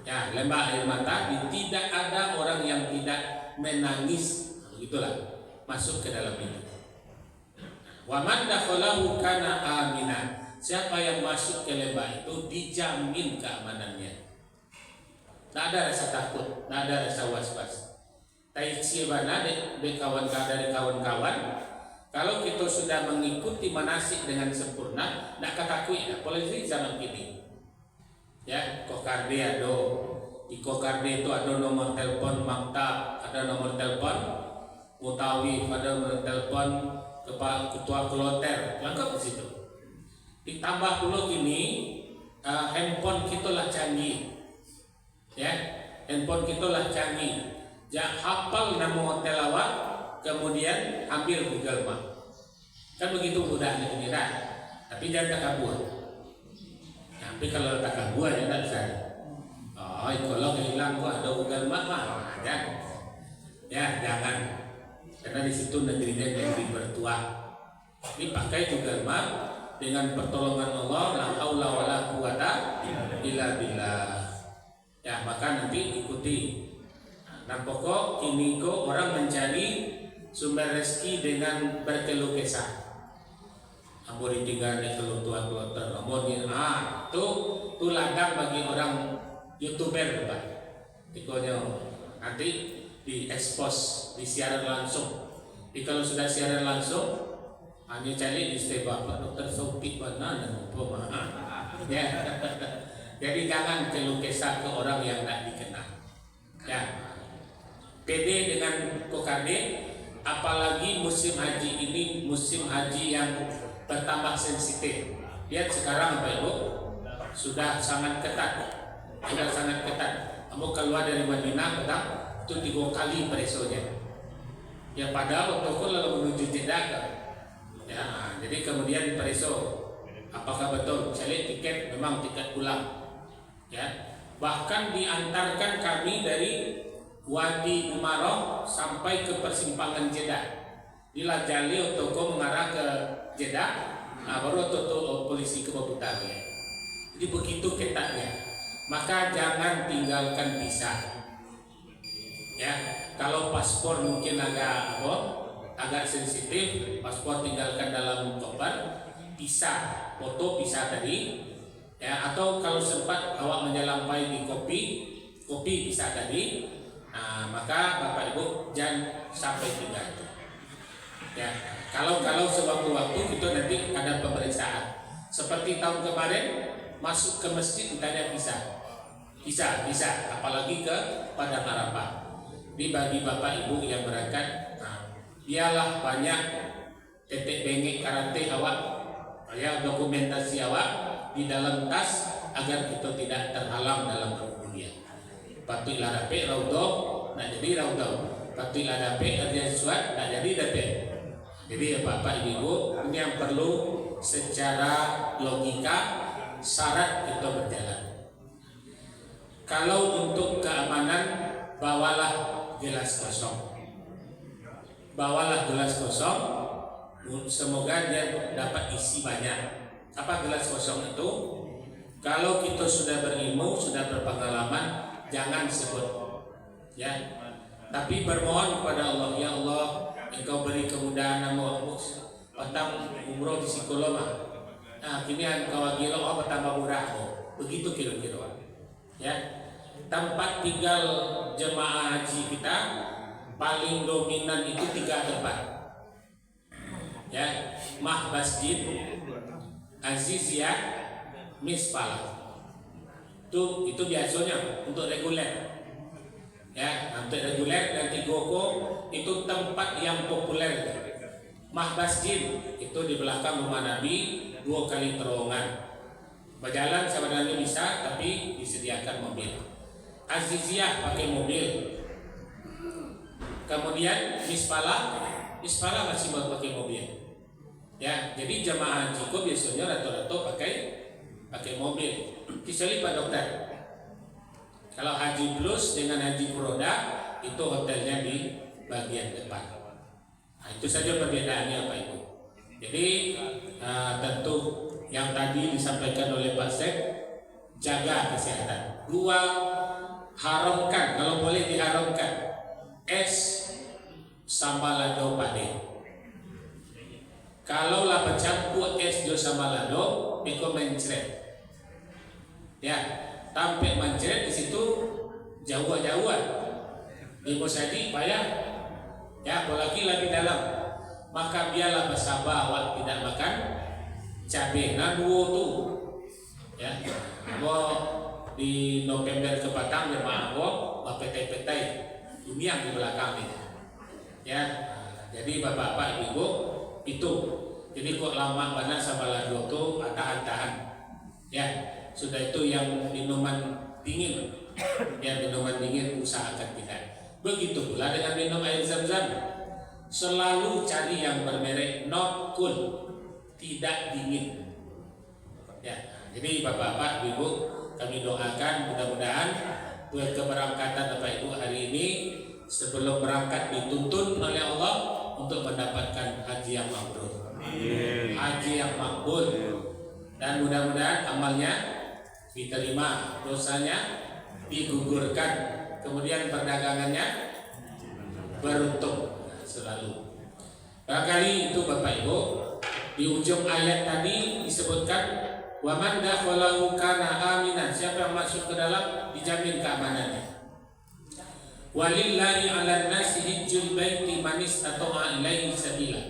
Ya, lembah air mata, tidak ada orang yang tidak menangis, begitulah masuk ke dalam itu. Wa man dakhalahu kana aminan. Siapa yang masuk ke lembah itu dijamin keamanannya. Tidak ada rasa takut, tidak ada rasa was-was. Taitsibana dari kawan-kawan, kalau kita sudah mengikuti manasik dengan sempurna, tidak ketakut. Apalagi zaman kini. Ya, kokarde ada, di kokarde itu ada nomor telepon maktab, ada nomor telepon mutawif, ada nomor telepon ketua kloter, lengkap di situ. Ditambah pula kini handphone kita lah canggih, ya, handphone kita lah canggih. Jangan hafal nama hotel awak, kemudian ambil Google Map. Kan begitu mudahnya ini kan. Tapi jangan takabur. Tapi kalau takabur ya tak bisa. Oh, kalau hilang kok ada Google Map mah, jangan. Ya, jangan. Karena di situ negerinya negeri bertuah. Ini pakai Google Map. Dengan pertolongan Allah, la haula wala quwata illa billah. Ya, maka nanti ikuti. Nah, pokok ini kok orang mencari sumber rezeki dengan berkeluh kesah. Ambo ditinggal di kelutuan kloter, ambo itu ladang bagi orang YouTuber, Pak. Tikonya nanti diekspos, disiaran langsung. Jadi kalau sudah siaran langsung, hanya cari di stay Bapak Dokter Sopi mana dan umpama. Ya. Jadi jangan keluh kesah ke orang yang tak dikenal. Ya. Pede dengan kokade, apalagi musim haji ini musim haji yang bertambah sensitif. Lihat sekarang Bapak Ibu sudah sangat ketat. Sudah sangat ketat. Kamu keluar dari Madinah itu 3 kali peresonya. Ya padahal waktu lalu menuju Jeddah. Ya, jadi kemudian pereso, apakah betul? Saya lihat tiket memang tiket pulang. Ya, bahkan diantarkan kami dari Wadi Umaroh sampai ke persimpangan Jeddah. Inilah jali toko mengarah ke Jeddah. Nah, baru toko polisi ke Babutar. Ya. Jadi begitu ketatnya. Maka jangan tinggalkan visa. Ya, kalau paspor mungkin agak sensitif, paspor tinggalkan dalam koper, bisa foto bisa tadi, ya, atau kalau sempat awak menyelampai di kopi bisa tadi. Nah, maka Bapak Ibu jangan sampai tinggal. Ya, kalau sewaktu-waktu kita nanti ada pemeriksaan, seperti tahun kemarin masuk ke masjid ditanya bisa, apalagi ke Padang Arafah. Ini bagi Bapak Ibu yang berangkat, biarlah banyak tetek bengek karate awak, ya dokumentasi awak di dalam tas agar kita tidak terhalang dalam berkemudian. Patuh ila dape raudhah nak jadi raudhah, patuh ila dape Riyadhus Shalihin nak jadi dape. Jadi Bapak Ibu, ini yang perlu secara logika syarat kita berjalan. Kalau untuk keamanan, bawalah gelas kosong. Bawalah gelas kosong, semoga dia dapat isi banyak. Apa gelas kosong itu? Kalau kita sudah berilmu, sudah berpengalaman, jangan sebut, ya. Tapi bermohon kepada Allah, ya Allah, Engkau beri kemudahan nama petang umroh di Sikoloma. Nah, kini engkau gila, oh bertambah murah, begitu kira-kira. Ya, tempat tinggal jemaah haji kita paling dominan itu 3 tempat. Ya, Masjid, Aziziyah, Mispalah. Itu biasanya untuk reguler. Ya, untuk reguler dan Tigoko itu tempat yang populer. Masjid itu di belakang rumah Nabi 2 kali terowongan. Berjalan sebenarnya bisa, tapi disediakan mobil. Aziziyah pakai mobil. Kemudian Mispalah masih mau pakai mobil. Ya, jadi jemaah haji kok biasanya rata-rata pakai mobil. Kecuali Pak Dokter. Kalau Haji Plus dengan Haji Furoda itu hotelnya di bagian depan. Nah, itu saja perbedaannya Pak Ibu. Jadi tentu yang tadi disampaikan oleh Pak Sek, jaga kesehatan. 2, haramkan kalau boleh diharamkan es sama lado pade. Kalau lah bercampur es jo sama lado, itu mencret. Ya, sampai mencret di situ jauh-jauhan. Di Mosadi payah. Ya, apalagi lebih dalam. Maka biarlah bersabar awak tidak makan cabai naduo tu. Ya, mau di November ke Batang jemaah gua petai-petai ini yang di belakang ini. Ya, jadi bapak-bapak ibu itu. Jadi kok lama banget sama lado tu tahan-tahan. Ya, sudah itu yang minuman dingin. Ya, minuman dingin usahakan tidak. Begitu pula dengan minum air zam-zam. Selalu cari yang bermerek not cool, tidak dingin. Ya, jadi bapak-bapak, ibu, kami doakan mudah-mudahan buat keberangkatan Bapak Ibu hari ini sebelum berangkat dituntun oleh Allah untuk mendapatkan haji yang mabrur, haji yang makbul, dan mudah-mudahan amalnya diterima, dosanya digugurkan, kemudian perdagangannya beruntung selalu. Barangkali itu Bapak Ibu, di ujung ayat tadi disebutkan wa man dakhalahu kana aminan, siapa yang masuk ke dalam dijamin keamanannya. Walillahi 'alan nasi hijjul baiti man istata'a ilaihi sabila,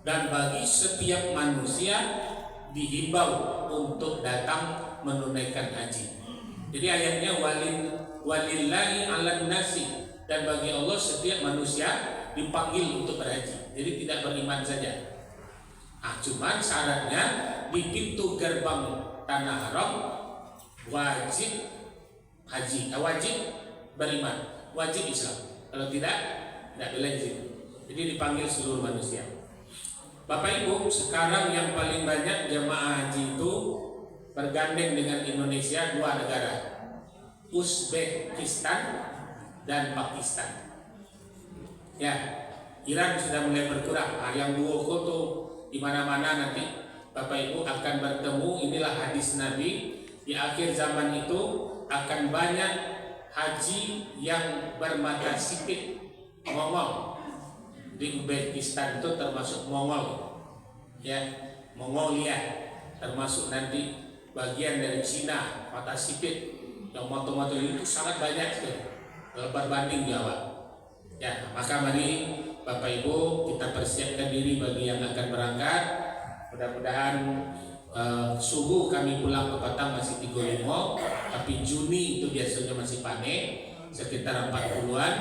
dan bagi setiap manusia dihimbau untuk datang menunaikan haji. Jadi ayatnya walillahi 'alan nasi, dan bagi Allah setiap manusia dipanggil untuk berhaji. Jadi tidak beriman saja. Cuman syaratnya di pintu gerbang tanah haram wajib haji, wajib beriman, wajib Islam. Kalau tidak boleh izin. Jadi dipanggil seluruh manusia. Bapak Ibu, sekarang yang paling banyak jemaah haji itu bergandeng dengan Indonesia 2 negara, Uzbekistan dan Pakistan. Ya, Iran sudah mulai berkurang. Yang 2 kota di mana-mana nanti Bapak Ibu akan bertemu. Inilah hadis Nabi, di akhir zaman itu akan banyak haji yang bermata sipit, Mongol. Di Uzbekistan itu termasuk Mongol, ya, Mongolia, termasuk nanti bagian dari Cina, mata sipit. Yang moto-moto itu sangat banyak sekali berbanding Jawa. Ya, maka mari Bapak Ibu kita persiapkan diri bagi yang akan berangkat. Mudah-mudahan subuh kami pulang ke Batam masih 35, tapi Juni itu biasanya masih panen sekitar 40-an.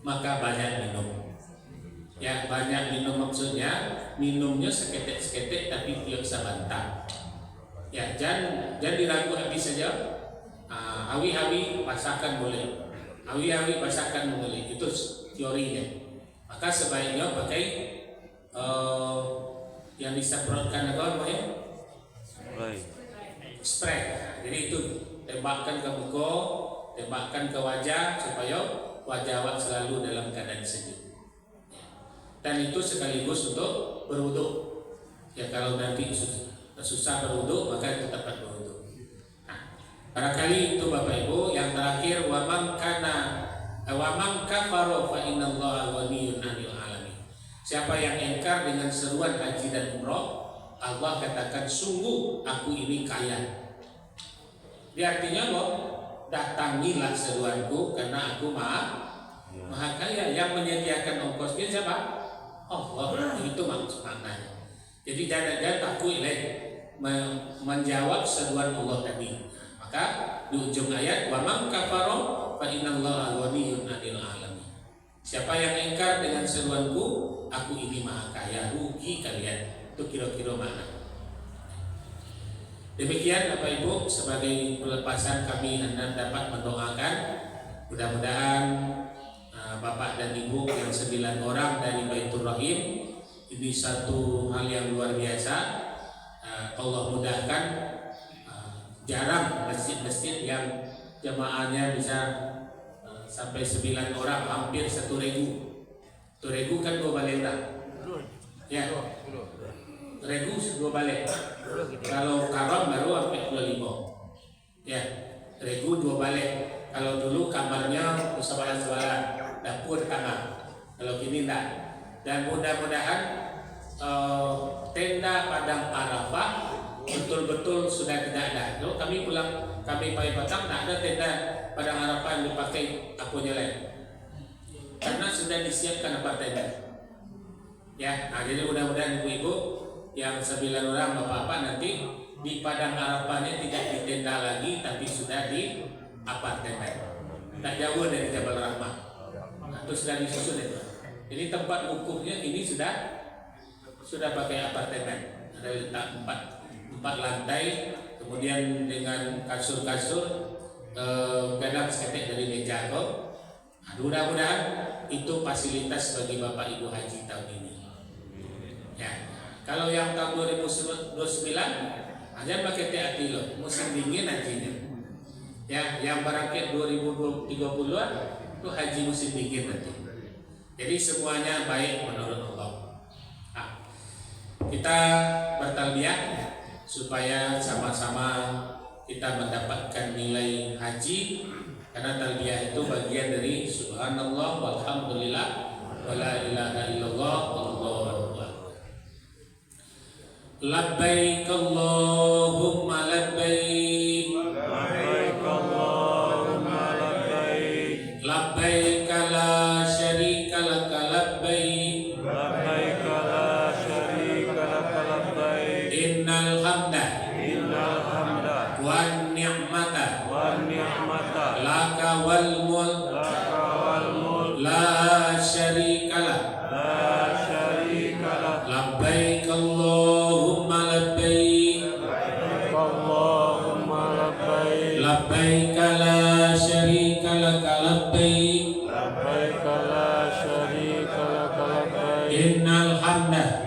Maka banyak minum. Ya, banyak minum maksudnya minumnya seketek-seketek tapi tiap sabantah. Ya, jangan diragu habis saja. Awi-awi basahkan boleh, awi-awi basahkan boleh, itu teorinya. Maka sebaiknya pakai yang disemprotkan apa namanya? Spray. Jadi itu tembakkan ke muka, tembakkan ke wajah supaya wajah awak selalu dalam keadaan sejuk. Dan itu sekaligus untuk berwudu. Ya, kalau nanti susah berwudu maka itu tempat berwudu. Nah, barangkali itu Bapak Ibu. Yang terakhir, wa man kafara fa innallaha ghaniyyun 'anil 'alamin. Siapa yang ingkar dengan seruan haji dan umrah, Allah katakan sungguh aku ini kaya. Dia artinya apa? Datangilah seruanku karena aku maha kaya. Yang menyediakan ongkosnya siapa? Allah. Itu maksud maknanya. Jadi jangan takut menjawab seruan Allah tadi. Maka di ujung ayat, wa man kafara fa innallaha ghaniyyun 'anil 'alamin. Siapa yang ingkar dengan seruanku, aku ini maha kaya. Rugi kalian. Itu kira-kira makna. Demikian Bapak Ibu, sebagai pelepasan kami hendak dapat mendoakan mudah-mudahan Bapak dan Ibu yang 9 orang dari Baitur Rahim ini satu hal yang luar biasa. Allah mudahkan, jarang masjid-masjid yang jemaahnya bisa sampai 9 orang, hampir 1.000. 1.000 kan 2 balik tak? Ya, 1.000 2 balik. Kalau karam baru sampai 25. Ya, 1.000 2 balik. Kalau dulu kamarnya sebalan-sebalan, dapur tengah. Kalau kini enggak. Dan mudah-mudahan tenda padang Arafah betul-betul sudah tidak ada. Kalau kami pulang, kami pakai Patang, tidak ada tenda padang Arafah yang dipakai akunya lain. Karena sudah disiapkan apa tenda. Ya, jadi mudah-mudahan ibu-ibu yang 9 orang bapak-bapak nanti di padang Arafahnya tidak di tenda lagi, tapi sudah di apartemen. Tak jauh dari Jabal Rahmah. Itu sudah disusun itu. Jadi tempat wukufnya ini sudah pakai apartemen. Ada letak 4 lantai, kemudian dengan kasur-kasur, kadang seketik dari meja kok. Mudah-mudahan itu fasilitas bagi Bapak Ibu Haji tahun ini. Ya. Kalau yang tahun 2029 hanya pakai TAT loh, musim dingin hajinya. Ya, yang barangkali 2030-an itu haji musim dingin nanti. Jadi semuanya baik menurut Allah. Nah, kita bertalbiyah supaya sama-sama kita mendapatkan nilai haji, karena talbiyah itu bagian dari subhanallah walhamdulillah wala ilaha illallah wallahu akbar. Labbaik Allahumma labbaik, labbaik Allahumma labbaik, labbaik la syarika laka labbaik, labbaik la syarika laka labbaik, innal hamda wan ni'mata laka wal mulk la syarika lak, labbaik Allahumma labbaik, labbaik la syarika laka labbaik, innal hamda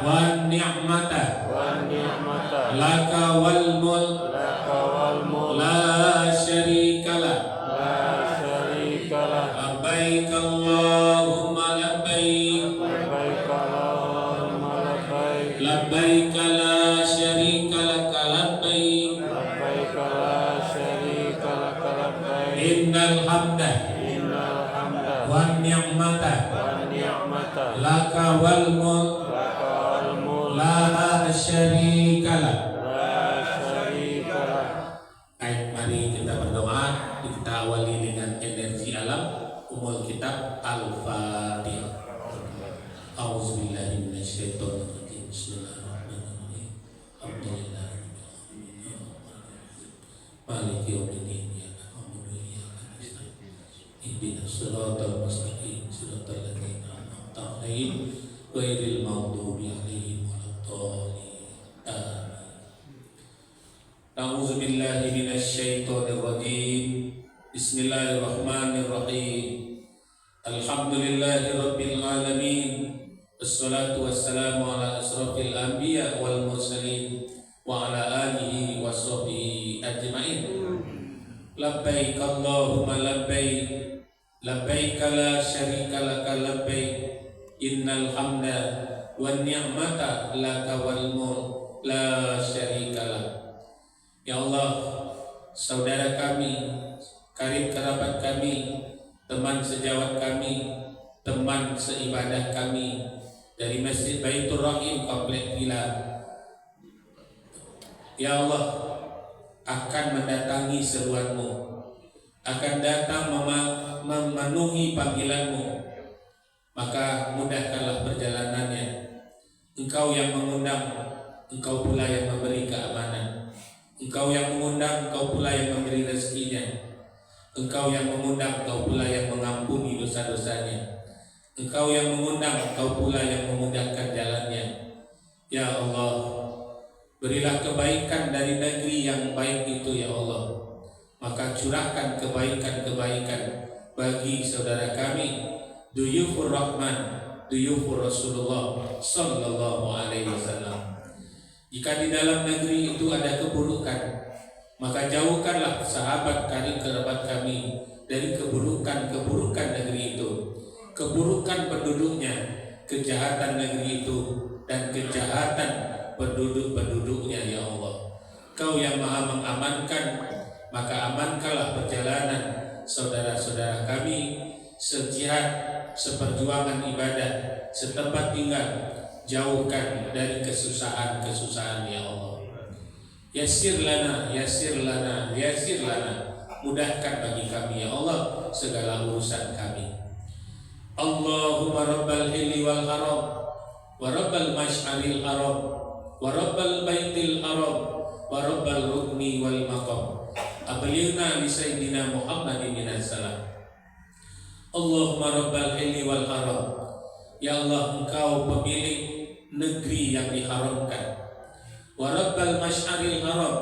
wan ni'mata laka wal mulk la syarika lak, labbaik Allahumma labbaik, labbaik la syarika laka labbaik, innal hamda wan ni'mata laka wal mulk la syarika lak. Baik, mari kita berdoa. Kita awali dengan energi alam. Umul kitab Al-Fatihah. A'udzubillahi minasyaitonirrajim. Bismillahirrahmanirrahim. Alhamdulillah. Maliki yaumiddin. Ihdinas siratal mustaqim, siratal ladzina an'amta 'alaihim ghairil maghdubi 'alaihim waladdallin. Amin. A'udzu billahi minasyaitonir rajim. Bismillahirrahmanirrahim. Alhamdulillahi rabbil alamin. Wassalatu wassalamu ala asrafil anbiya wal mursalin wa ala alihi wa sahbihi ajma'in. Labbaik Allahumma labbaik, labbaik la syarika laka labbaik, innal hamda wan ni'mata laka wal mulk la syarika lak. Ya Allah, saudara kami, karib kerabat kami, teman sejawat kami, teman seibadah kami dari Masjid Baitur Rahim Komplek Villa, ya Allah, akan mendatangi seruanmu, akan datang memenuhi panggilanmu, maka mudahkanlah perjalanannya. Engkau yang mengundang, Engkau pula yang memberi keamanan. Engkau yang mengundang, Engkau pula yang memberi rezekinya. Engkau yang mengundang, Engkau pula yang mengampuni dosa-dosanya. Engkau yang mengundang, Engkau pula yang memudahkan jalannya. Ya Allah, berilah kebaikan dari negeri yang baik itu ya Allah. Maka curahkan kebaikan-kebaikan bagi saudara kami, Duyufur Rahman, Duyufur Rasulullah Sallallahu Alaihi Wasallam. Jika di dalam negeri itu ada keburukan, maka jauhkanlah sahabat karib kerabat kami dari keburukan-keburukan negeri itu, keburukan penduduknya, kejahatan negeri itu, dan kejahatan penduduk-penduduknya ya Allah. Kau yang maha mengamankan, maka amankanlah perjalanan saudara-saudara kami, sejihad, seperjuangan ibadah, setempat tinggal, jauhkan dari kesusahan-kesusahan ya Allah. Yassir lana, yassir lana, yassir lana. Mudahkan bagi kami ya Allah segala urusan kami. Allahumma rabbal hilli wal haram, wa rabbal mash'aril haram, wa rabbal baitil haram, wa rabbal rukni wal maqam. Ablighna li sayyidina Muhammadin minas salam. Allahumma rabbal hilli wal haram. Ya Allah, Engkau pemilik negeri yang diharamkan. Wa rabbal mash'aril haram.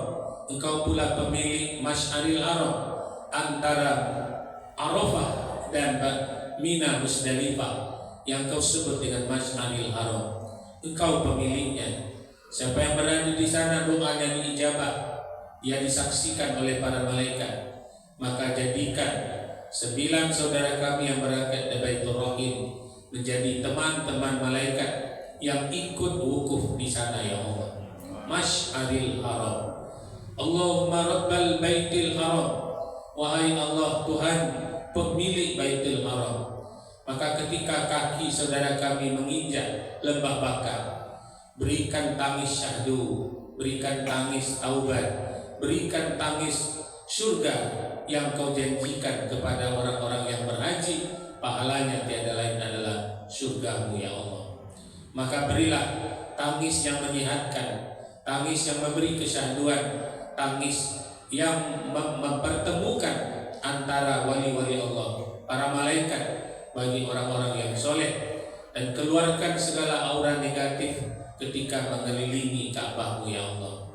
Engkau pula pemilik mash'aril haram, antara Arafah dan Mina Musdalifah yang kau sebut dengan mash'aril haram. Engkau pemiliknya. Siapa yang berada di sana doanya diijabah, ia disaksikan oleh para malaikat. Maka jadikan 9 saudara kami yang berangkat dari Baitur Rahim menjadi teman-teman malaikat yang ikut wukuf di sana ya Allah. Mash'aril haram. Allahumma rabbal baitil haram. Wahai Allah Tuhan pemilik baitil haram. Maka ketika kaki saudara kami menginjak lembah Bakar, berikan tangis syahdu, berikan tangis taubat, berikan tangis surga yang kau janjikan kepada orang-orang yang berhaji. Pahalanya tiada lain adalah surgamu ya Allah. Maka berilah tangis yang menyehatkan, tangis yang memberi kesyahduan, tangis yang mempertemukan antara wali-wali Allah, para malaikat bagi orang-orang yang soleh, dan keluarkan segala aura negatif ketika mengelilingi Ka'bahmu ya Allah.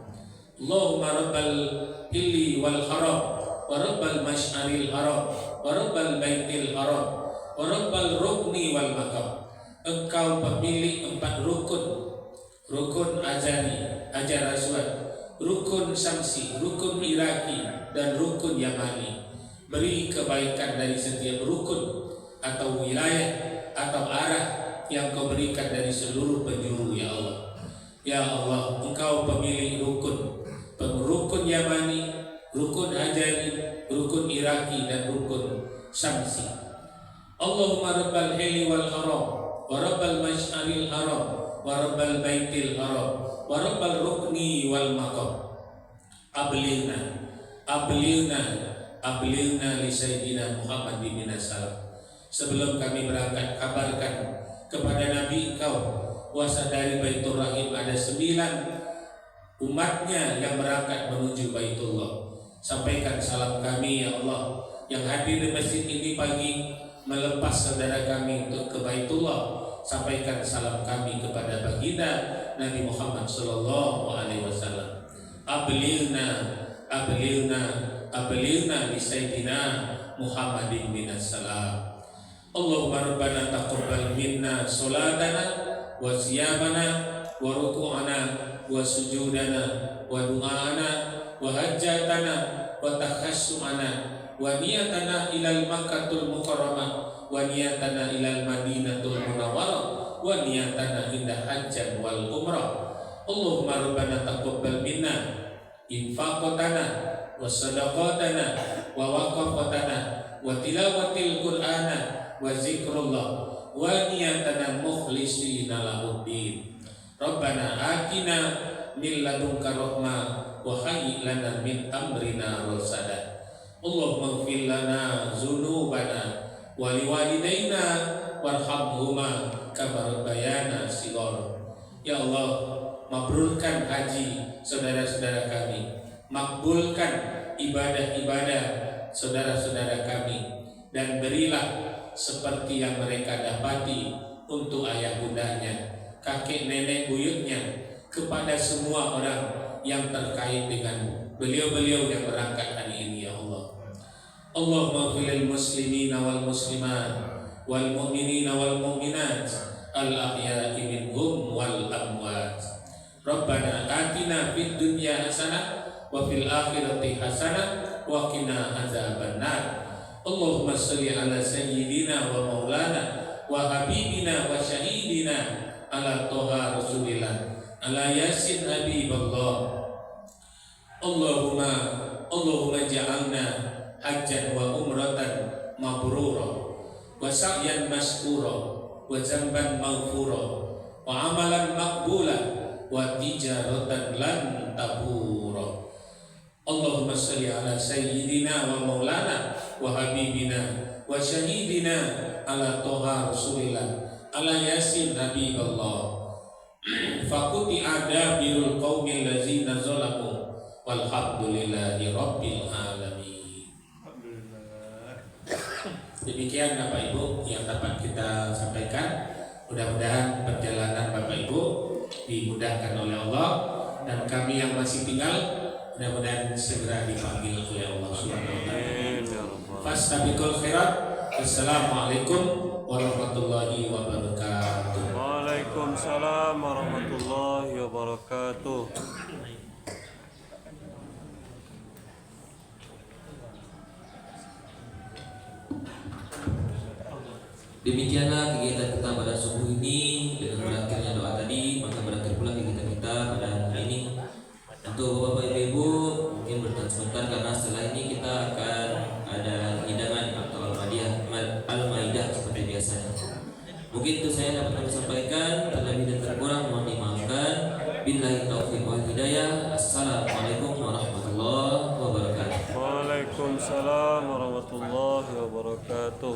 Allahumma rabbal hilli wal haram, wa rabbal mash'aril haram, wa rabbal baitil haram, wa rabbal rukni wal maqam. Engkau pemilik 4 rukun, rukun Azani, Hajar Aswad, rukun Samsi, rukun Iraki, dan rukun Yamani. Beri kebaikan dari setiap rukun atau wilayah atau arah yang kau berikan dari seluruh penjuru ya Allah. Ya Allah, Engkau pemilik rukun, rukun Yamani, rukun Hajari, rukun Iraki, dan rukun Samsi. Allahumma rabbal hilli wal haram, wa rabbal mash'aril haram, wa rabbal baitil haram, wa rabbal rukni wal maqam. Ablighna, ablighna, ablighna li sayyidina Muhammadin minas salam. Sebelum kami berangkat, kabarkan kepada Nabi Engkau bahwa dari Baitur Rahim ada 9 umatnya yang berangkat menuju Baitullah. Sampaikan salam kami ya Allah yang hadir di masjid ini pagi melepas saudara kami untuk ke Baitullah. Sampaikan salam kami kepada baginda Nabi Muhammad sallallahu alaihi wasallam. ablighna li sayyidina Muhammadin minas salam. Allahumma rabbana taqabbal minna salatana wa siyamana wa ruku'ana wa sujudana wa du'ana wa hajjatana wa takhassu'ana wa niyatana ilal Makkatul Mukarramah wa niyatana ilal Madinatul Munawwarah wa niyatana inda hajjan wal umrah. Allahumma rabbana taqabbal minna infaqatana wa sadaqatana wa waqafatana wa tilawatil qur'ana wa zikrullah wa niyatana mukhlishina lahuddin. Rabbana atina min ladunka rahmah wa hayyi lana min amrina rasada. Allahumma ighfir lana dzunubana wa liwalidayna warhamhuma kama rabbayana shighara. Ya Allah, mabrurkan haji saudara-saudara kami, makbulkan ibadah-ibadah saudara-saudara kami, dan berilah seperti yang mereka dapati untuk ayah bundanya, kakek nenek buyutnya, kepada semua orang yang terkait dengan beliau-beliau yang berangkat hari ini. Ya Allah, Allahumma fil muslimina wal muslimat wal mu'minina wal mu'minat al ahya'i minhum wal amwat. Rabbana atina fid dunya hasanah wa fil akhirati hasanah wa qina adzabannar. Allahumma shalli ala sayyidina wa maulana wa habibina wa syahidina ala toha rasulillah ala yasin habiballah. Allahumma ja'alna hajjan wa umratan mabrura wa sa'yan maskura wa zamban maghfura wa amalan maqbula wa tijaratan lan tabura. Allahumma shalli ala sayyidina wa maulana wa habibina wa syahidina ala toha rasulillah ala yasin habiballah. Fakuti adabirul qaumil ladzina zalamu walhamdulillahi rabbil alamin. Demikian Bapak Ibu yang dapat kita sampaikan. Mudah-mudahan perjalanan Bapak Ibu dimudahkan oleh Allah, dan kami yang masih tinggal mudah-mudahan segera dipanggil oleh Allah Subhanahu wa taala. Fastabiqul khairat. Assalamualaikum warahmatullahi wabarakatuh. Waalaikumsalam warahmatullahi wabarakatuh. Demikianlah kegiatan kita pada subuh ini. Dengan berakhirnya doa tadi, maka berakhir pula kegiatan kita pada hari ini. Untuk Bapak Ibu mungkin bertahan sebentar, karena setelah ini kita akan ada hidangan atau Al-Maidah seperti biasanya. Mungkin itu saya dapat kami sampaikan. Terlebih dan terkurang mohon dimaafkan. Billahi taufiq wal hidayah. Assalamualaikum warahmatullahi wabarakatuh. Waalaikumsalam warahmatullahi wabarakatuh.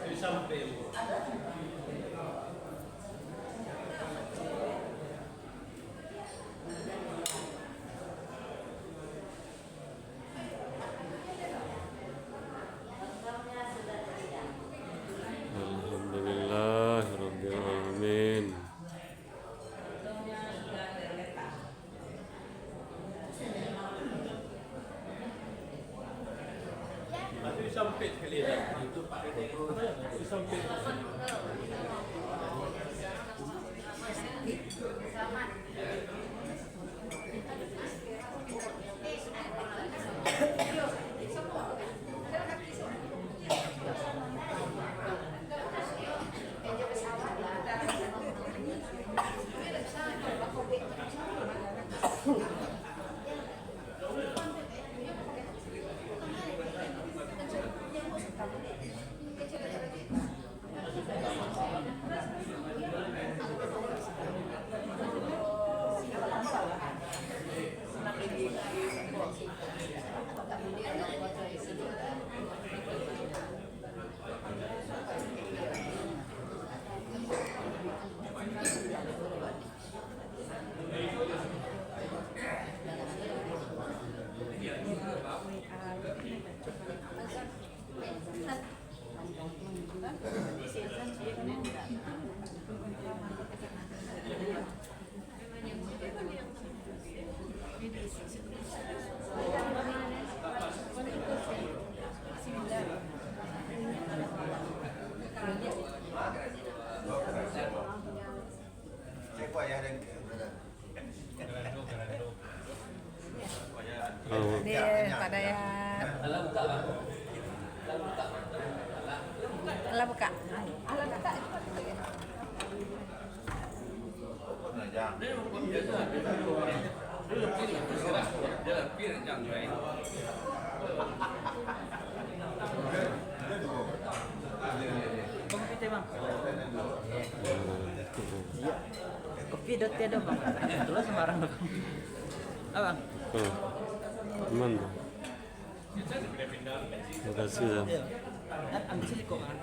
Bisa Sempit kali dah. Sempit. Pak Dayat. Allah buka. Kopi dot tiada bang. Itulah sembarang bang. Abang. Aman. Terima kasih ya. Ambil sini kok kan.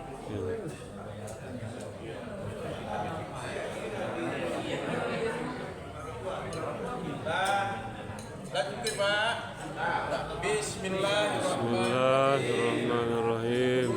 Lanjutkan Pak. Bismillahirrahmanirrahim.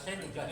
Saya juga